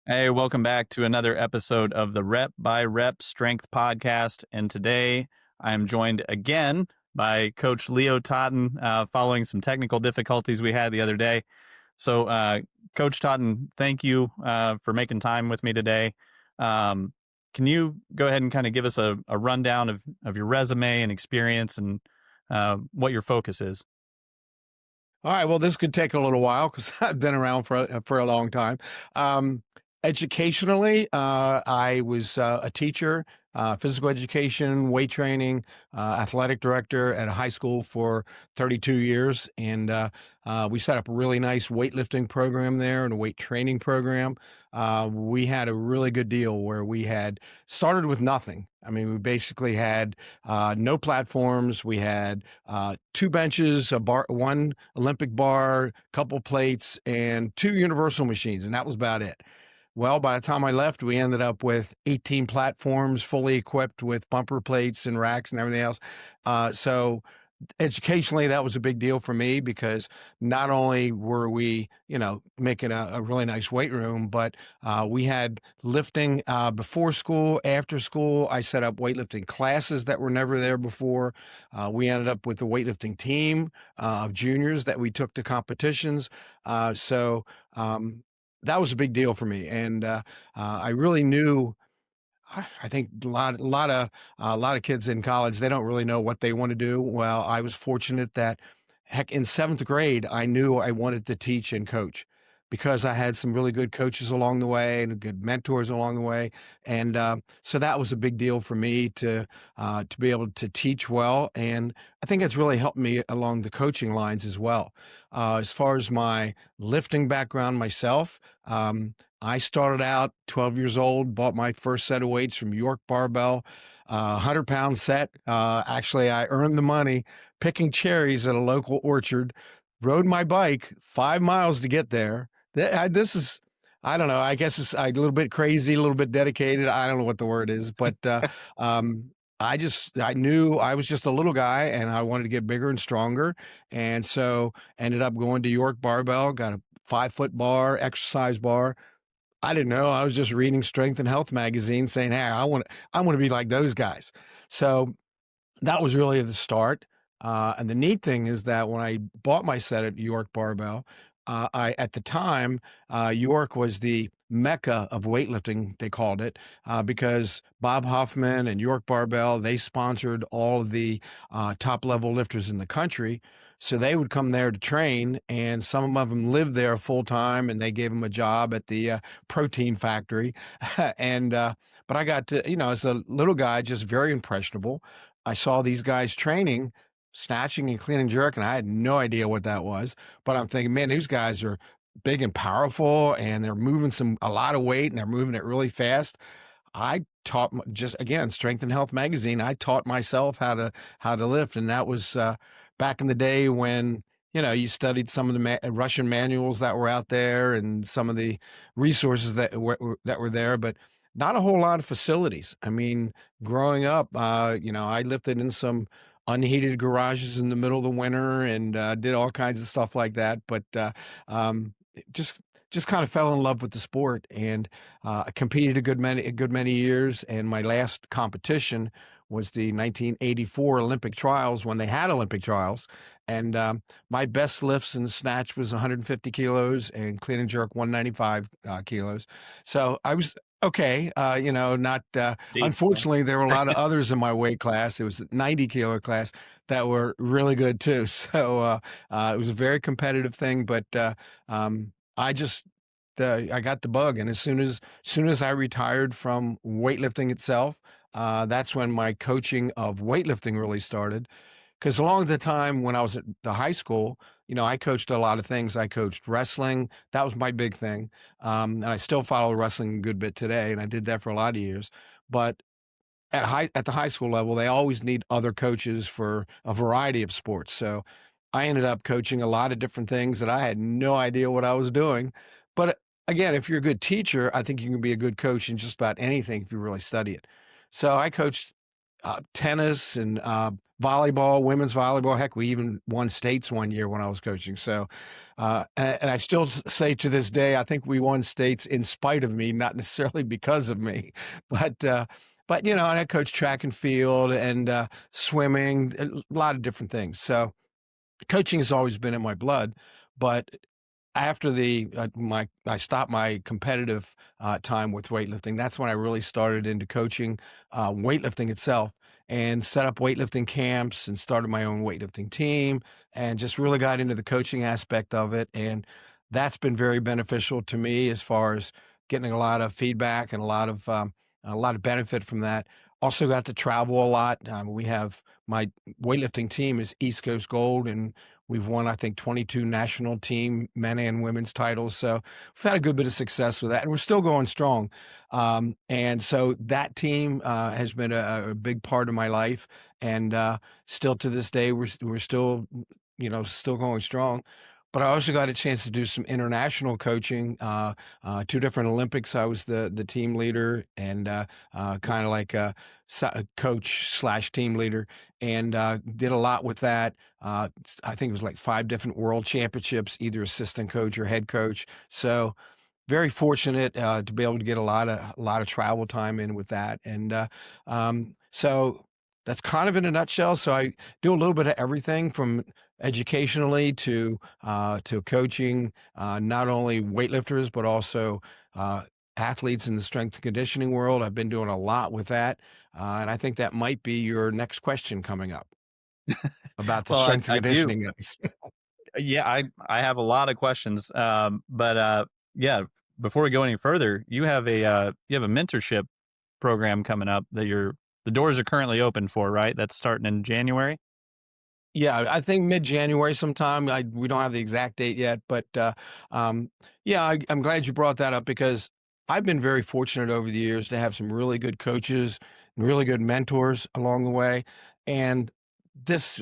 Hey, welcome back to another episode of the Rep by Rep Strength Podcast. And today I'm joined again by Coach Leo Totten, following some technical difficulties we had the other day. So, Coach Totten, thank you for making time with me today. Can you go ahead and kind of give us a rundown of your resume and experience and what your focus is? All right. Well, this could take a little while because I've been around for a long time. Um, Educationally, I was a teacher, physical education, weight training, athletic director at a high school for 32 years, and we set up a really nice weightlifting program there and a weight training program. We had a really good deal where we had started with nothing. I mean, we basically had no platforms. We had two benches, a bar, one Olympic bar, couple plates, and two universal machines, and that was about it. Well, by the time I left, we ended up with 18 platforms fully equipped with bumper plates and racks and everything else. So educationally, that was a big deal for me because not only were we, making a really nice weight room, but we had lifting before school, after school. I set up weightlifting classes that were never there before. We ended up with a weightlifting team of juniors that we took to competitions. So that was a big deal for me, and I really knew. I think a lot of kids in college, they don't really know what they want to do. Well, I was fortunate that, heck, in seventh grade, I knew I wanted to teach and coach because I had some really good coaches along the way and good mentors along the way, and so that was a big deal for me to be able to teach well, and I think it's really helped me along the coaching lines as well. As far as my lifting background myself. I started out 12 years old, bought my first set of weights from York Barbell, 100-pound set. Actually, I earned the money picking cherries at a local orchard, rode my bike 5 miles to get there. This is, I don't know, I guess it's a little bit crazy, a little bit dedicated. I don't know what the word is, but I knew I was just a little guy and I wanted to get bigger and stronger. And so ended up going to York Barbell, got a 5-foot bar, exercise bar. I didn't know. I was just reading Strength and Health magazine saying, "Hey, I want to be like those guys." So that was really the start. And the neat thing is that when I bought my set at York Barbell, I at the time York was the mecca of weightlifting. They called it because Bob Hoffman and York Barbell, they sponsored all of the top level lifters in the country. So they would come there to train, and some of them lived there full time, and they gave them a job at the protein factory. and But I got to, as a little guy, just very impressionable. I saw these guys training, snatching and clean and jerk, and I had no idea what that was. But I'm thinking, man, these guys are big and powerful, and they're moving a lot of weight, and they're moving it really fast. I taught just again, Strength and Health magazine. I taught myself how to lift, and that was back in the day when you studied some of the Russian manuals that were out there and some of the resources that were there, but not a whole lot of facilities. I mean, growing up, I lifted in some unheated garages in the middle of the winter and did all kinds of stuff like that. But it just kind of fell in love with the sport and I competed a good many years. And my last competition was the 1984 Olympic trials when they had Olympic trials. And my best lifts and snatch was 150 kilos and clean and jerk 195 kilos. So I was okay. Not Decent. unfortunately, there were a lot of others in my weight class. It was a 90-kilo class that were really good too. So it was a very competitive thing, but I just I got the bug, and as soon as I retired from weightlifting itself, that's when my coaching of weightlifting really started. Because along the time when I was at the high school, I coached a lot of things. I coached wrestling. That was my big thing. And I still follow wrestling a good bit today, and I did that for a lot of years. But at the high school level, they always need other coaches for a variety of sports. So I ended up coaching a lot of different things that I had no idea what I was doing. But again, if you're a good teacher, I think you can be a good coach in just about anything if you really study it. So I coached tennis and volleyball, women's volleyball. Heck, we even won states one year when I was coaching. So, and I still say to this day, I think we won states in spite of me, not necessarily because of me. But, uh, but and I coached track and field and swimming, a lot of different things. So, coaching has always been in my blood, but after I stopped my competitive time with weightlifting. That's when I really started into coaching weightlifting itself, and set up weightlifting camps and started my own weightlifting team, and just really got into the coaching aspect of it. And that's been very beneficial to me as far as getting a lot of feedback and a lot of benefit from that. Also got to travel a lot. We have my weightlifting team is East Coast Gold, and we've won, I think, 22 national team men and women's titles. So we've had a good bit of success with that, and we're still going strong. And so that team has been a big part of my life, and still to this day, we're still, still going strong. But I also got a chance to do some international coaching. Two different Olympics, I was the team leader, and kind of like a coach slash team leader, and did a lot with that. I think it was like 5 different world championships, either assistant coach or head coach. So very fortunate to be able to get a lot of travel time in with that. And so that's kind of in a nutshell. So I do a little bit of everything from educationally to coaching, not only weightlifters but also athletes in the strength and conditioning world. I've been doing a lot with that, and I think that might be your next question coming up about the Well, strength and I do. conditioning guys. Yeah, I have a lot of questions. But yeah, before we go any further, you have a mentorship program coming up that the doors are currently open for, right? That's starting in January. Yeah, I think mid-January sometime. We don't have the exact date yet, but yeah, I'm glad you brought that up because I've been very fortunate over the years to have some really good coaches and really good mentors along the way. And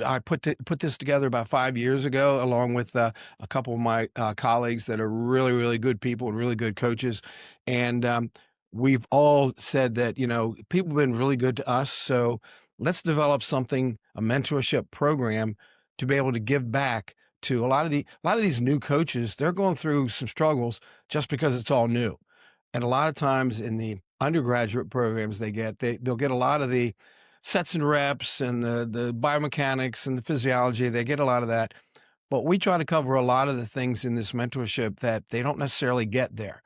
I put this together about 5 years ago, along with a couple of my colleagues that are really, really good people and really good coaches. And we've all said that, people have been really good to us. So let's develop something, a mentorship program, to be able to give back to a lot of these new coaches. They're going through some struggles just because it's all new. And a lot of times in the undergraduate programs they'll get a lot of the sets and reps and the biomechanics and the physiology. They get a lot of that. But we try to cover a lot of the things in this mentorship that they don't necessarily get there.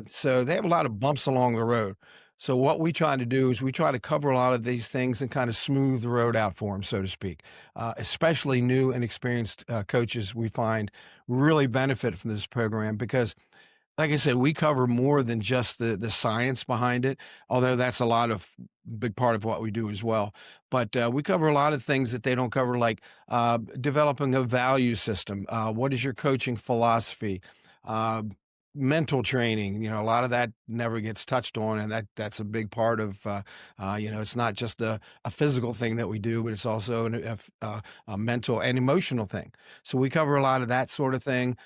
So they have a lot of bumps along the road. So what we try to do is we try to cover a lot of these things and kind of smooth the road out for them, so to speak. Especially new and experienced coaches, we find really benefit from this program because, like I said, we cover more than just the science behind it, although that's a lot of big part of what we do as well. But we cover a lot of things that they don't cover, like developing a value system. What is your coaching philosophy? Uh, Mental training. A lot of that never gets touched on, and that's a big part of. It's not just a physical thing that we do, but it's also a mental and emotional thing. So we cover a lot of that sort of thing.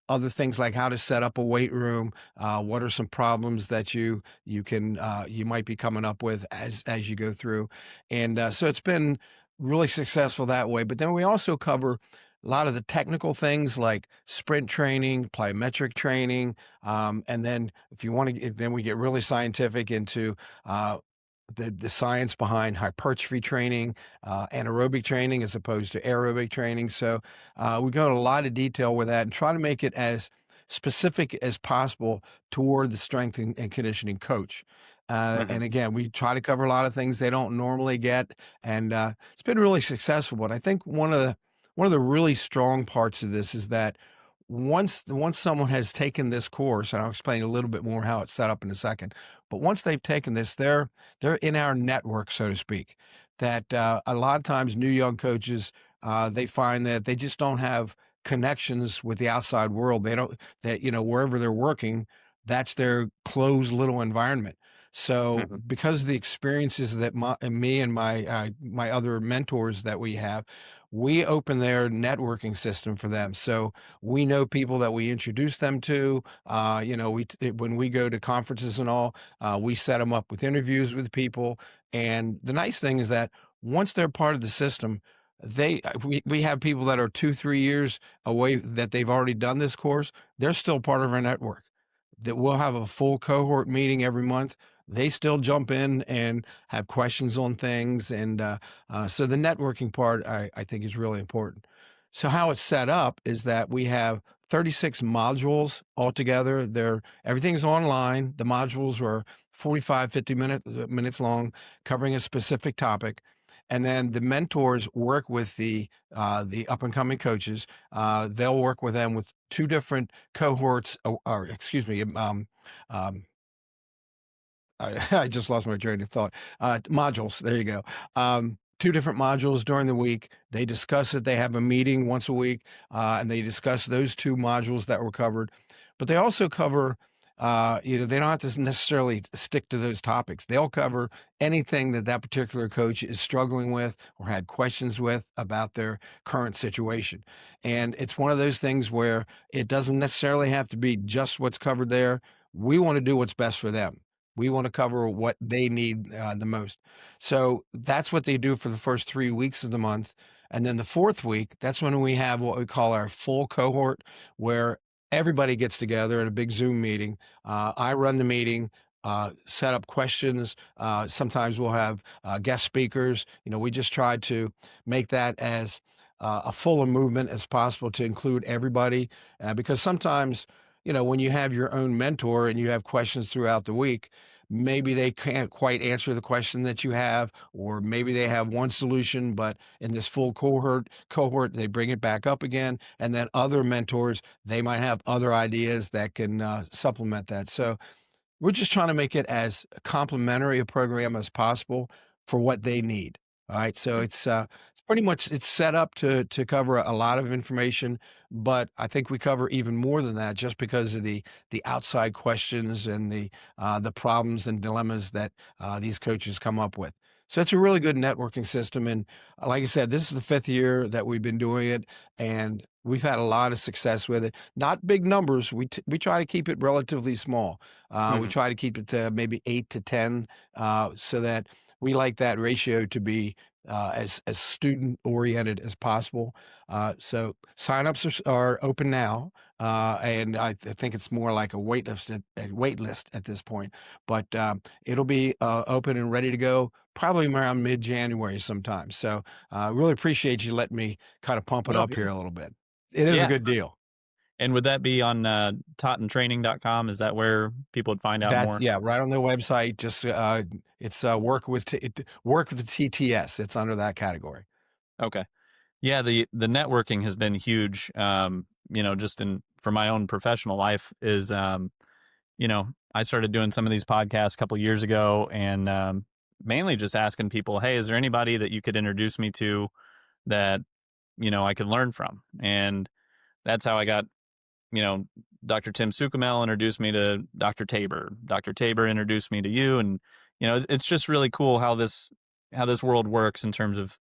Other things like how to set up a weight room, what are some problems that you might be coming up with as you go through, and so it's been really successful that way. But then we also cover a lot of the technical things like sprint training, plyometric training, and then if you want to, then we get really scientific into the science behind hypertrophy training, anaerobic training as opposed to aerobic training. So we go into a lot of detail with that and try to make it as specific as possible toward the strength and conditioning coach. And Hmm. again, we try to cover a lot of things they don't normally get, and it's been really successful. But I think one of the really strong parts of this is that once someone has taken this course, and I'll explain a little bit more how it's set up in a second, but once they've taken this, they're in our network, so to speak. That a lot of times new young coaches they find that they just don't have connections with the outside world. They don't that wherever they're working, that's their closed little environment. So Hmm. because of the experiences that me and my other mentors that we have, we open their networking system for them. So we know people that we introduce them to. When we go to conferences and all, we set them up with interviews with people, And the nice thing is that once they're part of the system, we have people that are 2-3 years away that they've already done this course. They're still part of our network. That we'll have a full cohort meeting every month. They still jump in and have questions on things, and so the networking part I think is really important. So how it's set up is that we have 36 modules altogether. Everything's online. The modules are 45, 50 minutes long, covering a specific topic. And then the mentors work with the up and coming coaches. They'll work with them with two different cohorts, or excuse me, um, I just lost my train of thought. Modules. There you go. Two different modules during the week. They discuss it. They have a meeting once a week, and they discuss those two modules that were covered. But they also cover, they don't have to necessarily stick to those topics. They'll cover anything that that particular coach is struggling with or had questions with about their current situation. And it's one of those things where it doesn't necessarily have to be just what's covered there. We want to do what's best for them. We want to cover what they need the most. So that's what they do for the first 3 weeks of the month. And then the fourth week, that's when we have what we call our full cohort, where everybody gets together at a big Zoom meeting. I run the meeting, set up questions. Sometimes we'll have guest speakers. We just try to make that as a fuller movement as possible to include everybody, because sometimes when you have your own mentor and you have questions throughout the week, maybe they can't quite answer the question that you have, or maybe they have one solution, but in this full cohort, they bring it back up again. And then other mentors, they might have other ideas that can supplement that. So we're just trying to make it as complementary a program as possible for what they need. All right. So it's pretty much it's set up to cover a lot of information, but I think we cover even more than that just because of the outside questions and the problems and dilemmas that these coaches come up with. So it's a really good networking system. And like I said, this is the 5th year that we've been doing it, and we've had a lot of success with it. Not big numbers. We try to keep it relatively small. We Mhm. try to keep it to maybe 8 to 10, so that we like that ratio to be as student oriented as possible. So signups are open now, and I think it's more like a wait list at this point. But it'll be open and ready to go probably around mid-January sometime. So really appreciate you letting me kind of pump it Oh, up here yeah. a little bit. It is a Yeah. good deal. And would that be on tottentraining.com? Is that where people would find out That's more? yeah, right on their website. Just it's work with the TTS. It's under that category. Okay. Yeah, the networking has been huge. Just in for my own professional life is I started doing some of these podcasts a couple years ago, and mainly just asking people, hey, is there anybody that you could introduce me to that I could learn from? And that's how I got you know, Dr. Tim Sukamel introduced me to Dr. Tabor. Dr. Tabor introduced me to you, and it's just really cool how this world works in terms of,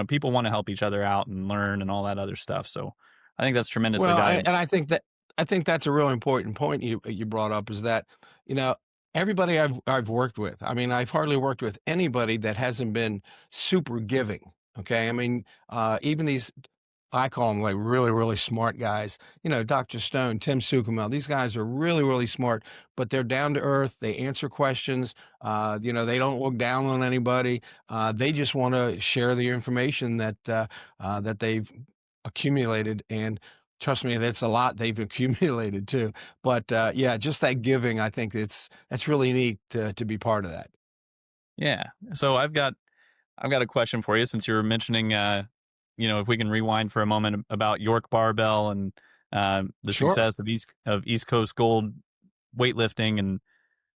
people want to help each other out and learn and all that other stuff. So I think that's tremendously Well, valuable. and I think that's a really important point you brought up, is that you know everybody I've worked with. I mean, I've hardly worked with anybody that hasn't been super giving. Okay, I mean, even these, I call them like really, really smart guys. Dr. Stone, Tim Sukamel, these guys are really, really smart, but they're down to earth. They answer questions. They don't look down on anybody. They just want to share the information that they've accumulated. And trust me, that's a lot they've accumulated too. But yeah, just that giving, I think that's really neat to be part of that. Yeah. So I've got a question for you, since you were mentioning, if we can rewind for a moment about York Barbell and the Sure. success of East Coast Gold weightlifting. And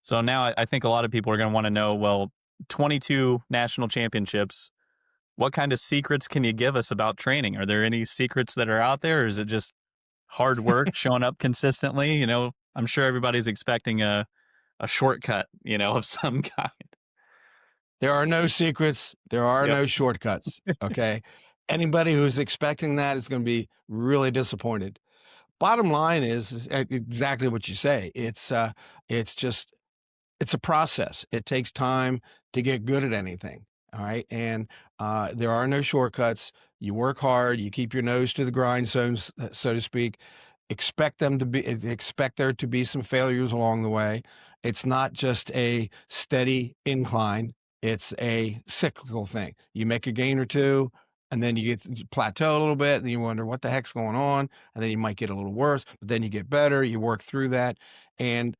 so now I think a lot of people are going to want to know, well, 22 national championships. What kind of secrets can you give us about training? Are there any secrets that are out there, or is it just hard work, showing up consistently? I'm sure everybody's expecting a shortcut, of some kind. There are no secrets. There are Yep. no shortcuts. Okay. Anybody who's expecting that is going to be really disappointed. Bottom line is exactly what you say. It's just, it's a process. It takes time. to get good at anything. All right. And there are no shortcuts. You work hard, you keep your nose to the grindstone, so to speak. Expect there to be some failures along the way. It's not just a steady incline, it's a cyclical thing. You make a gain or two, and then you plateau a little bit, and you wonder what the heck's going on, and then you might get a little worse, but then you get better, you work through that. And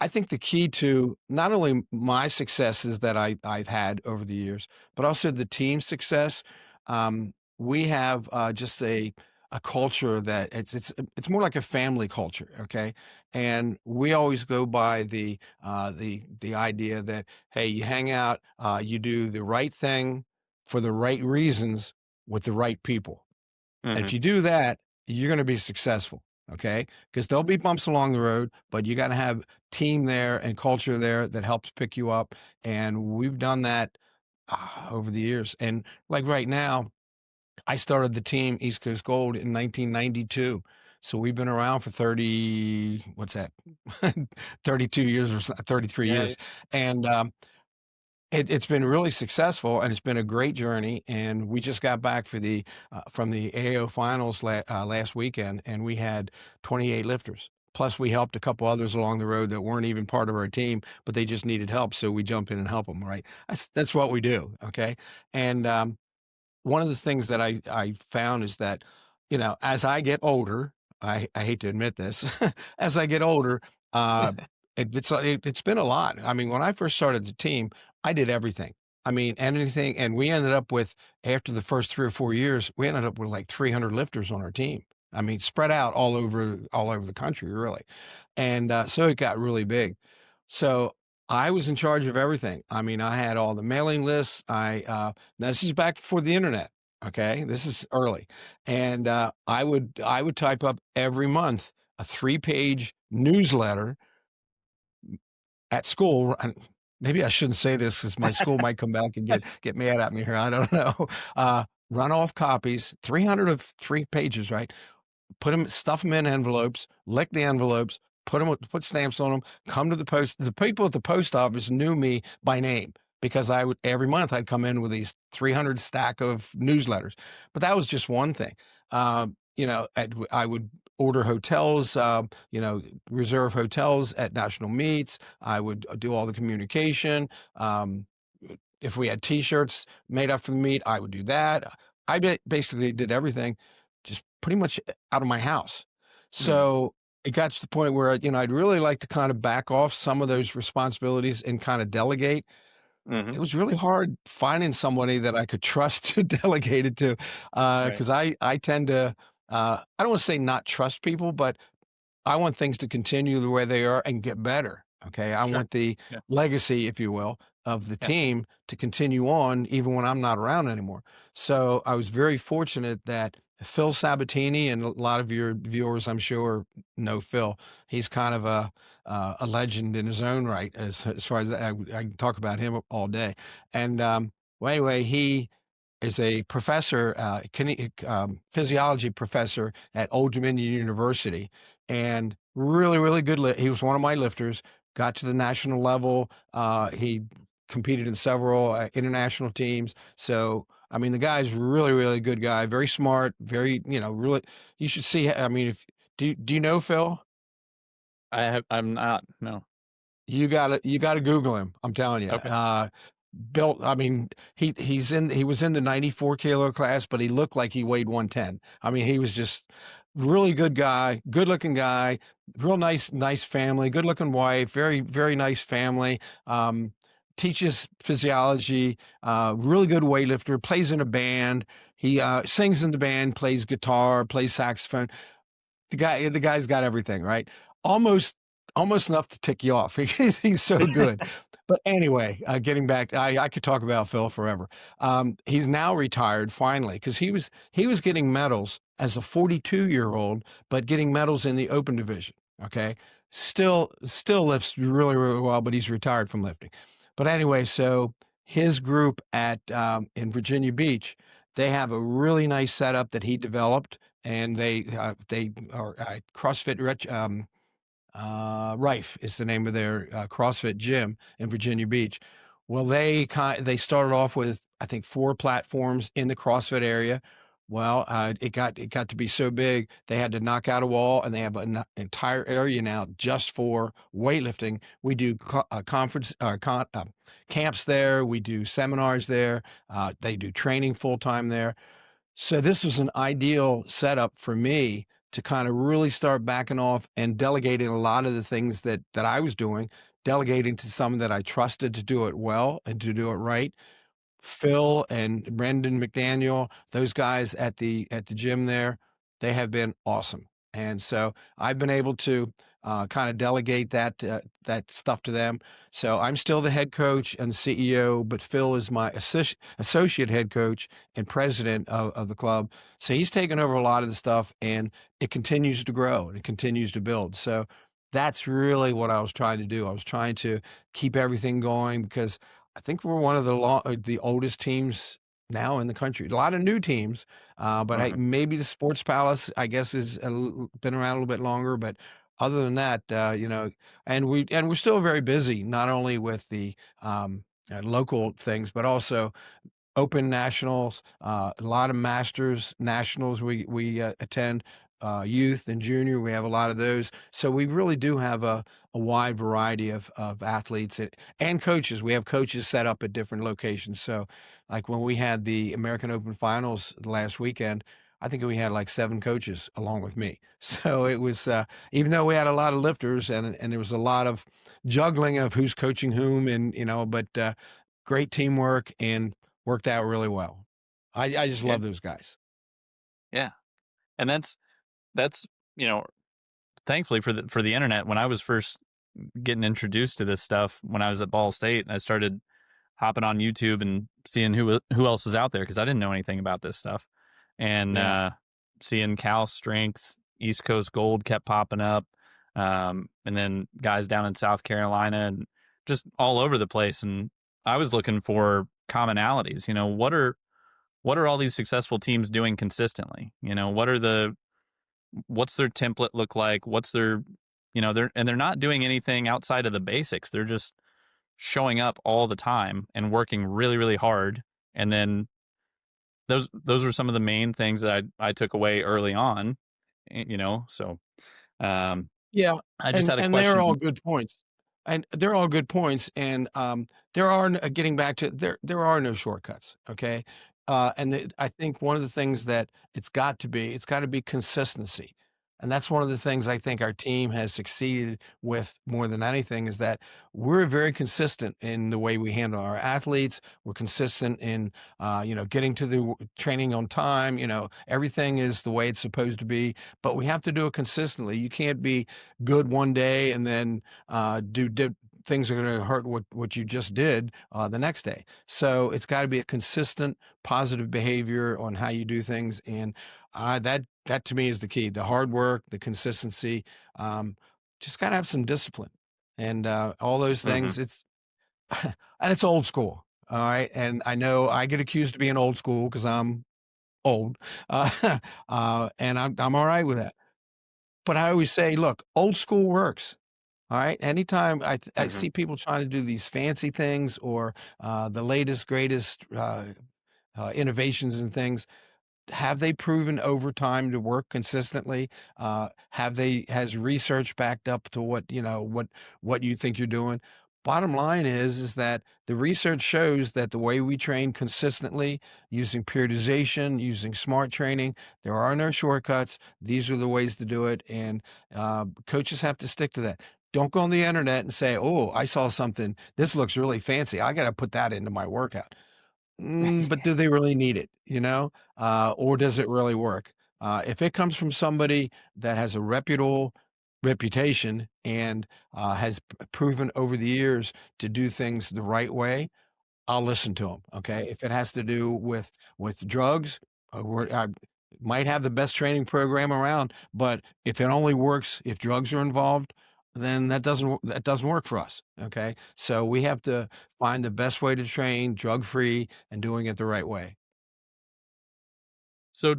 I think the key to not only my successes that I've had over the years, but also the team success. We have just a culture that it's more like a family culture, okay? And we always go by the idea that, hey, you hang out, you do the right thing for the right reasons with the right people. And Hmm. if you do that, you're going to be successful. Okay. Because there'll be bumps along the road, but you got to have team there and culture there that helps pick you up. And we've done that over the years. And like right now, I started the team East Coast Gold in 1992. So we've been around for 30, what's that? 32 years or 33 Yeah. years. And it's been really successful, and it's been a great journey. And we just got back from the AO finals last weekend, and we had 28 lifters. Plus, we helped a couple others along the road that weren't even part of our team, but they just needed help, so we jumped in and helped them. Right? That's what we do. Okay, and one of the things that I found is that, as I get older, I hate to admit this, as I get older, uh, it's been a lot. I mean, when I first started the team, I did everything. I mean, anything, and we ended up with, after the first 3 or 4 years, we ended up with like 300 lifters on our team. I mean, spread out all over the country, really, and so it got really big. So I was in charge of everything. I mean, I had all the mailing lists. Now this is back before the internet. Okay, this is early, and I would type up every month a 3-page newsletter at school. And maybe I shouldn't say this because my school might come back and get mad at me here. I don't know. Run off copies, 300 of 3 pages, right? Stuff them in envelopes, lick the envelopes, put stamps on them, come to the post. The people at the post office knew me by name because every month I'd come in with these 300 stack of newsletters. But that was just one thing. I would order hotels, reserve hotels at national meets. I would do all the communication. If we had T-shirts made up for the meet, I would do that. Basically did everything just pretty much out of my house. Hmm. So it got to the point where, I'd really like to kind of back off some of those responsibilities and kind of delegate. Hmm. It was really hard finding somebody that I could trust to delegate it to, Right. because I tend to, I don't want to say not trust people, but I want things to continue the way they are and get better. Okay. I Sure. want the Yeah. legacy, if you will, of the Yeah. team to continue on even when I'm not around anymore. So I was very fortunate that Phil Sabatini, and a lot of your viewers, I'm sure, know Phil. He's kind of a legend in his own right, as far as I can talk about him all day. And well, anyway, he is a professor, physiology professor at Old Dominion University, and really, really good. He was one of my lifters. Got to the national level. He competed in several international teams. So, I mean, the guy's really, really good guy. Very smart. Very, really. You should see. I mean, if do you know Phil? I'm not. No. You gotta Google him. I'm telling you. Okay. Built. I mean, he was in the 94 kilo class, but he looked like he weighed 110. I mean, he was just really good guy, good looking guy, real nice family, good looking wife, very very nice family. Teaches physiology. Really good weightlifter. Plays in a band. He sings in the band, plays guitar, plays saxophone. The guy's got everything, right? Almost almost enough to tick you off. He's so good. But anyway, getting back, I could talk about Phil forever. He's now retired finally because he was getting medals as a 42-year-old, but getting medals in the open division. Okay, still lifts really really well, but he's retired from lifting. But anyway, so his group at in Virginia Beach, they have a really nice setup that he developed, and they are CrossFit Rife is the name of their CrossFit gym in Virginia Beach. Well, they started off with, I think, 4 platforms in the CrossFit area. Well, it got to be so big, they had to knock out a wall, and they have an entire area now just for weightlifting. We do camps there. We do seminars there. They do training full time there. So this was an ideal setup for me to kind of really start backing off and delegating a lot of the things that I was doing, delegating to someone that I trusted to do it well and to do it right. Phil and Brendan McDaniel, those guys at the gym there, they have been awesome. And so I've been able to kind of delegate that stuff to them. So I'm still the head coach and CEO, but Phil is my associate head coach and president of the club. So he's taken over a lot of the stuff, and it continues to grow and it continues to build. So that's really what I was trying to do. I was trying to keep everything going because I think we're one of the oldest teams now in the country. A lot of new teams, but Right. maybe the Sports Palace, I guess, is been around a little bit longer. But other than that, and we're still very busy, not only with the local things, but also open nationals, a lot of masters nationals we attend, youth and junior. We have a lot of those. So we really do have a wide variety of athletes and coaches. We have coaches set up at different locations. So like when we had the American Open finals last weekend, I think we had like 7 coaches along with me. So it was, even though we had a lot of lifters and there was a lot of juggling of who's coaching whom, and, but great teamwork and worked out really well. I just Yeah. love those guys. Yeah. And that's, you know, thankfully for the internet, when I was first getting introduced to this stuff when I was at Ball State, I started hopping on YouTube and seeing who else was out there because I didn't know anything about this stuff. And Yeah. seeing Cal Strength, East Coast Gold kept popping up, and then guys down in South Carolina and just all over the place. And I was looking for commonalities. What are all these successful teams doing consistently? What's their template look like? What's their, they're not doing anything outside of the basics. They're just showing up all the time and working really, really hard. And then those are some of the main things that I took away early on, so, um, Yeah, I just and had a and they're question. all good points, and they're all good points, and, there are n getting back to there are no shortcuts, okay? I think one of the things that it's gotta be consistency, and that's one of the things I think our team has succeeded with more than anything is that we're very consistent in the way we handle our athletes. We're consistent in, getting to the training on time. Everything is the way it's supposed to be, but we have to do it consistently. You can't be good one day and then things are going to hurt what you just did the next day. So it's got to be a consistent positive behavior on how you do things, and that to me is the key: the hard work, the consistency. Um, just got to have some discipline, and all those Mhm. things. It's and it's old school. All right, and I know I get accused of being old school because I'm old, and I'm all right with that. But I always say, look, old school works. All right. Anytime I Mhm. see people trying to do these fancy things or the latest, greatest innovations and things, have they proven over time to work consistently? Has research backed up to what you think you're doing? Bottom line is that the research shows that the way we train consistently using periodization, using smart training, there are no shortcuts. These are the ways to do it, and coaches have to stick to that. Don't go on the internet and say, "Oh, I saw something. This looks really fancy. I got to put that into my workout." But do they really need it, or does it really work? If it comes from somebody that has a reputable reputation and has proven over the years to do things the right way, I'll listen to them. Okay, if it has to do with drugs, I might have the best training program around, but if it only works if drugs are involved, then that doesn't work for us. Okay, so we have to find the best way to train drug free and doing it the right way. So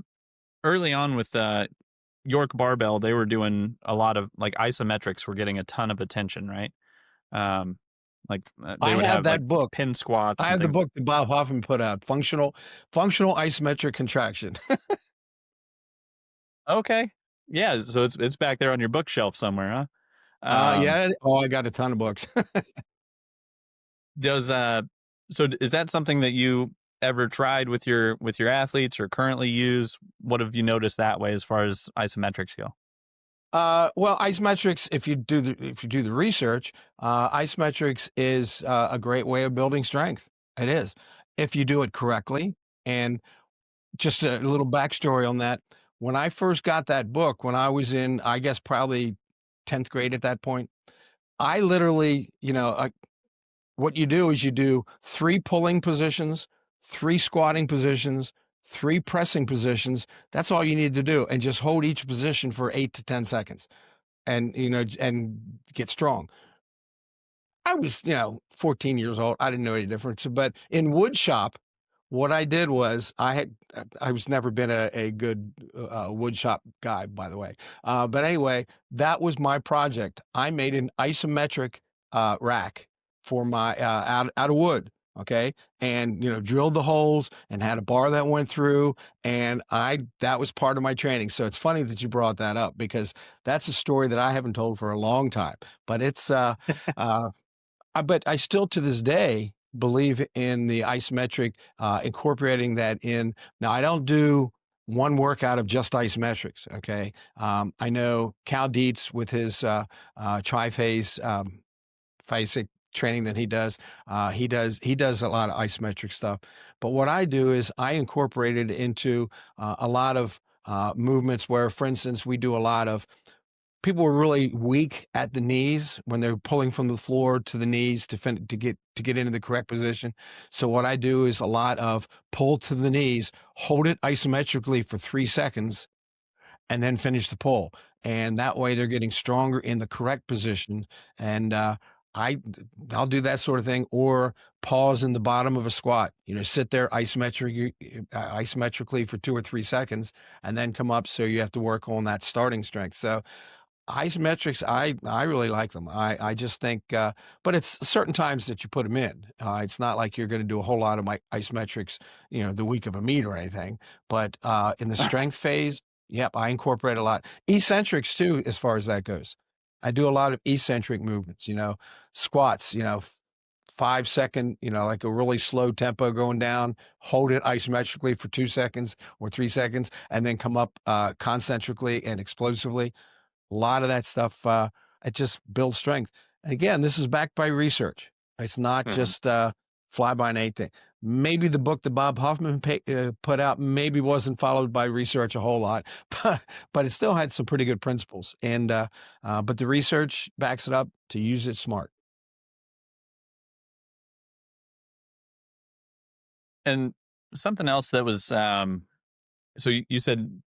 early on with York Barbell, they were doing a lot of like isometrics were getting a ton of attention, right? Um, Like they I would have have like that book. pin squats I and have the things. book that Bob Hoffman put out, Functional Isometric Contraction. Okay. Yeah, so it's back there on your bookshelf somewhere, huh? Um, Yeah. Oh, I got a ton of books. does so is that something that you ever tried with your athletes or currently use? What have you noticed that way as far as isometrics go? Well, isometrics, if you do the research, isometrics is a great way of building strength. It is, if you do it correctly. And just a little backstory on that. When I first got that book, when I was in, I guess probably 10th grade at that point, I literally, what you do is you do 3 pulling positions, 3 squatting positions, 3 pressing positions. That's all you need to do, and just hold each position for 8 to 10 seconds, and get strong. I was, 14 years old. I didn't know any difference. But in wood shop, what I did was I was never been a good wood shop guy, by the way. But anyway, that was my project. I made an isometric rack for my out of wood. Okay. And, drilled the holes and had a bar that went through. And that was part of my training. So it's funny that you brought that up, because that's a story that I haven't told for a long time. But it's, but I still to this day believe in the isometric, incorporating that in. Now, I don't do one workout of just isometrics. Okay. I know Cal Dietz with his triphase phasic training that he does a lot of isometric stuff. But what I do is I incorporate it into a lot of movements where, for instance, we do a lot of people were really weak at the knees when they're pulling from the floor to the knees to get into the correct position. So what I do is a lot of pull to the knees, hold it isometrically for 3 seconds, and then finish the pull. And that way they're getting stronger in the correct position. And I I'll do that sort of thing, or pause in the bottom of a squat. Sit there isometrically for 2 or 3 seconds, and then come up. So you have to work on that starting strength. So isometrics, I really like them. I just think, but it's certain times that you put them in. It's not like you're going to do a whole lot of my isometrics, the week of a meet or anything. But in the strength phase, yep, I incorporate a lot. Eccentrics too, as far as that goes. I do a lot of eccentric movements. Squats. 5 second, like a really slow tempo going down. Hold it isometrically for 2 seconds or 3 seconds, and then come up concentrically and explosively. A lot of that stuff, it just builds strength. And again, this is backed by research. It's not Mhm. just fly by night thing. Maybe the book that Bob Hoffman put out maybe wasn't followed by research a whole lot, but it still had some pretty good principles. And but the research backs it up to use it smart. And something else that was so you said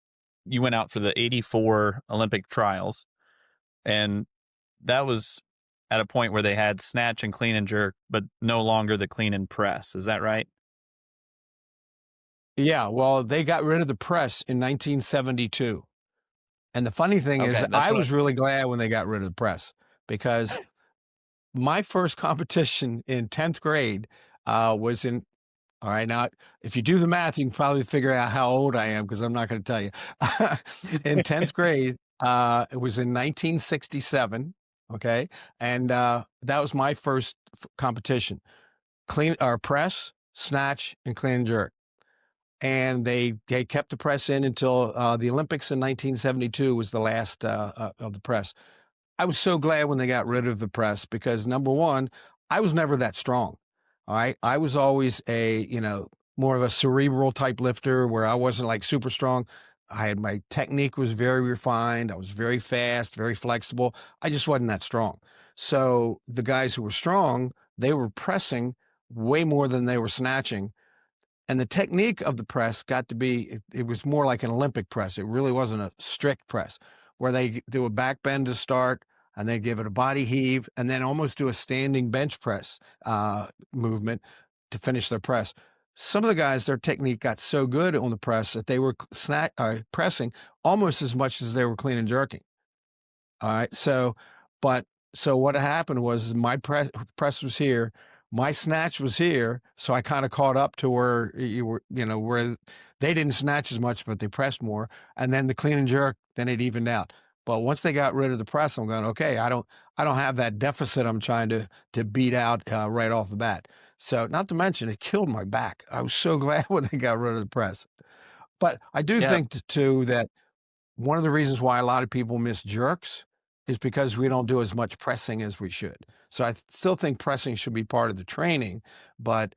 you went out for the 84 Olympic trials, and that was at a point where they had snatch and clean and jerk, but no longer the clean and press. Is that right? Yeah, well, they got rid of the press in 1972. And the funny thing is, Okay, that's I what. was really glad when they got rid of the press, because my first competition in 10th grade was in, all right, now, if you do the math, you can probably figure out how old I am, because I'm not going to tell you. In 10th grade, it was in 1967. Okay. And that was my first competition: clean or press, snatch, and clean and jerk. And they kept the press in until the Olympics in 1972 was the last of the press. I was so glad when they got rid of the press, because number one, I was never that strong. All right. I was always more of a cerebral type lifter, where I wasn't like super strong. My technique was very refined. I was very fast, very flexible. I just wasn't that strong. So the guys who were strong, they were pressing way more than they were snatching. And the technique of the press got to be, it was more like an Olympic press. It really wasn't a strict press, where they do a back bend to start, and they give it a body heave, and then almost do a standing bench press movement to finish their press. Some of the guys, their technique got so good on the press that they were pressing almost as much as they were clean and jerking. All right. So, but So what happened was my press was here, my snatch was here, so I kind of caught up to where you were, where they didn't snatch as much, but they pressed more, and then the clean and jerk, then it evened out. But once they got rid of the press, I'm going, okay, I don't have that deficit I'm trying to beat out right off the bat. So not to mention, it killed my back. I was so glad when they got rid of the press. But I do Yeah, think too that one of the reasons why a lot of people miss jerks is because we don't do as much pressing as we should. So I still think pressing should be part of the training, but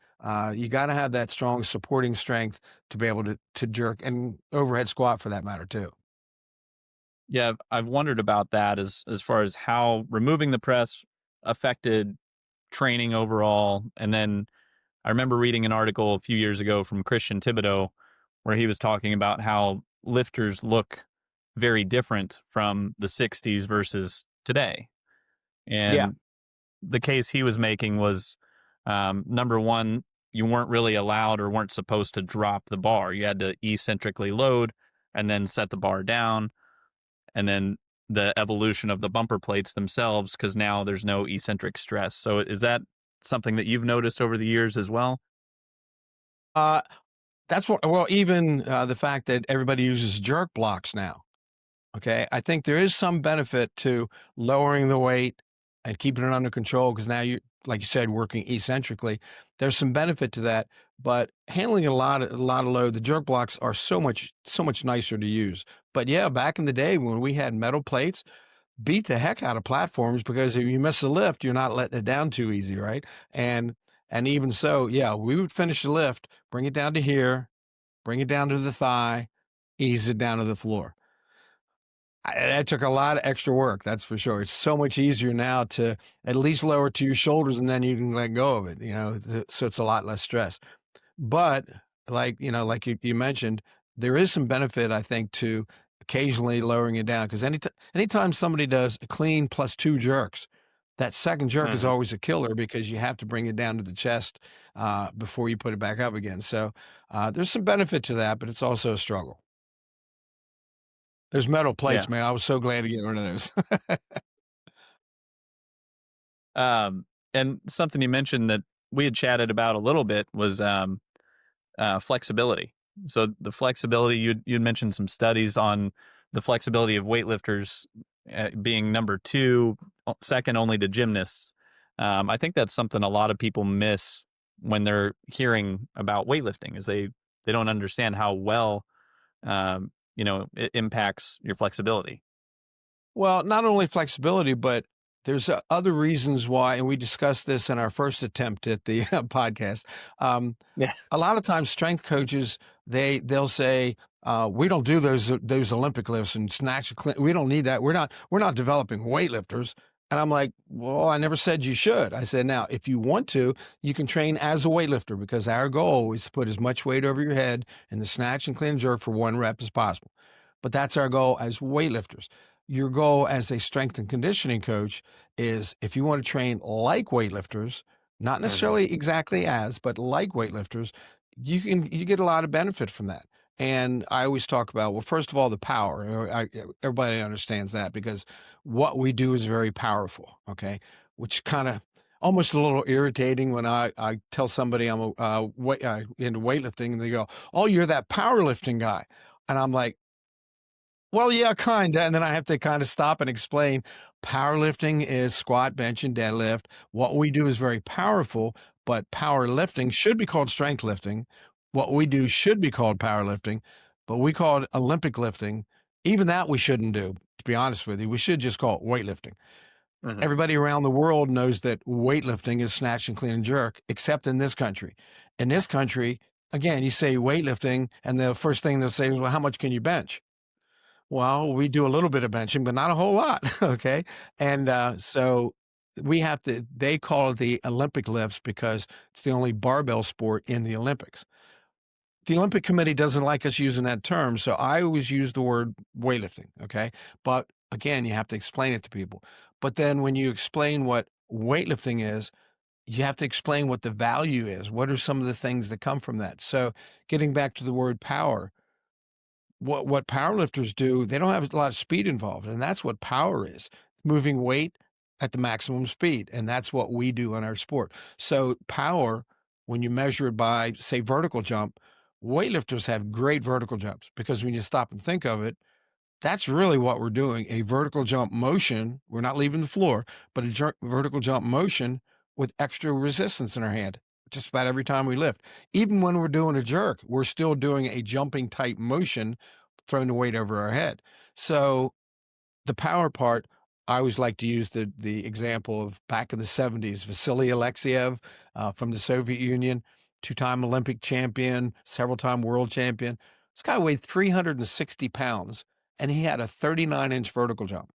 you got to have that strong supporting strength to be able to jerk and overhead squat for that matter too. yeah, I've wondered about that as far as how removing the press affected training overall. And then I remember reading an article a few years ago from Christian Thibodeau where he was talking about how lifters look very different from the 60s versus today. Yeah. And the case he was making was, number one, you weren't really allowed or weren't supposed to drop the bar. You had to eccentrically load and then set the bar down. And then the evolution of the bumper plates themselves, because now there's no eccentric stress. So is that something that you've noticed over the years as well? Uh, that's what, well, even the fact that everybody uses jerk blocks now. Okay. I think there is some benefit to lowering the weight and keeping it under control because now you, like you said, working eccentrically. There's some benefit to that, but handling a lot of load, the jerk blocks are so much nicer to use. But yeah, back in the day when we had metal plates, beat the heck out of platforms because if you miss a lift, you're not letting it down too easy, right? And even so, yeah, we would finish the lift, bring it down to here, bring it down to the thigh, ease it down to the floor. That took a lot of extra work, that's for sure. It's so much easier now to at least lower it to your shoulders and then you can let go of it, so it's a lot less stress. But like you mentioned, there is some benefit, I think, to occasionally lowering it down because anytime somebody does a clean plus two jerks, that second jerk is Hmm. always a killer because you have to bring it down to the chest before you put it back up again. So there's some benefit to that, but it's also a struggle. There's metal Yeah. plates, man. I was so glad to get rid of those. Um, and something you mentioned that we had chatted about a little bit was flexibility. So the flexibility, you'd mentioned some studies on the flexibility of weightlifters being number two, second only to gymnasts. I think that's something a lot of people miss when they're hearing about weightlifting, is they don't understand how well it impacts your flexibility. Well, not only flexibility, but there's other reasons why, and we discussed this in our first attempt at the podcast. Um, Yeah. a lot of times, strength coaches they'll say, "We don't do those Olympic lifts and snatch. We don't need that. We're not developing weightlifters." And I'm like, "Well, I never said you should." I said, "Now, if you want to, you can train as a weightlifter because our goal is to put as much weight over your head in the snatch and clean and jerk for one rep as possible. But that's our goal as weightlifters." Your goal as a strength and conditioning coach is if you want to train like weightlifters, not Hmm. necessarily exactly as, but like weightlifters, you get a lot of benefit from that. And I always talk about, well, first of all, the power. Everybody understands that because what we do is very powerful. Okay, which kind of almost a little irritating when I tell somebody I'm into weightlifting and they go, "Oh, you're that powerlifting guy," and I'm like, well, yeah, kinda, and then I have to kinda stop and explain, powerlifting is squat, bench, and deadlift. What we do is very powerful, but powerlifting should be called strength lifting. What we do should be called powerlifting, but we call it Olympic lifting. Even that we shouldn't do, to be honest with you. We should just call it weightlifting. Hmm. Everybody around the world knows that weightlifting is snatch and clean and jerk, except in this country. In this country, again, you say weightlifting, and the first thing they'll say is, "Well, how much can you bench?" Well, we do a little bit of benching, but not a whole lot. Okay. And so they call it the Olympic lifts because it's the only barbell sport in the Olympics. The Olympic Committee doesn't like us using that term. So I always use the word weightlifting. Okay. But again, you have to explain it to people. But then when you explain what weightlifting is, you have to explain what the value is. What are some of the things that come from that? So getting back to the word power, what powerlifters do, they don't have a lot of speed involved, and that's what power is. Moving weight at the maximum speed. And that's what we do in our sport. So power, when you measure it by, say, vertical jump, weightlifters have great vertical jumps because when you stop and think of it, that's really what we're doing. A vertical jump motion. We're not leaving the floor, but a vertical jump motion with extra resistance in our hand just about every time we lift. Even when we're doing a jerk, we're still doing a jumping type motion, throwing the weight over our head. So the power part, I always like to use the example of back in the 70s, Vasily Alexiev from the Soviet Union, two-time Olympic champion, several-time world champion. This guy weighed 360 pounds, and he had a 39-inch vertical jump.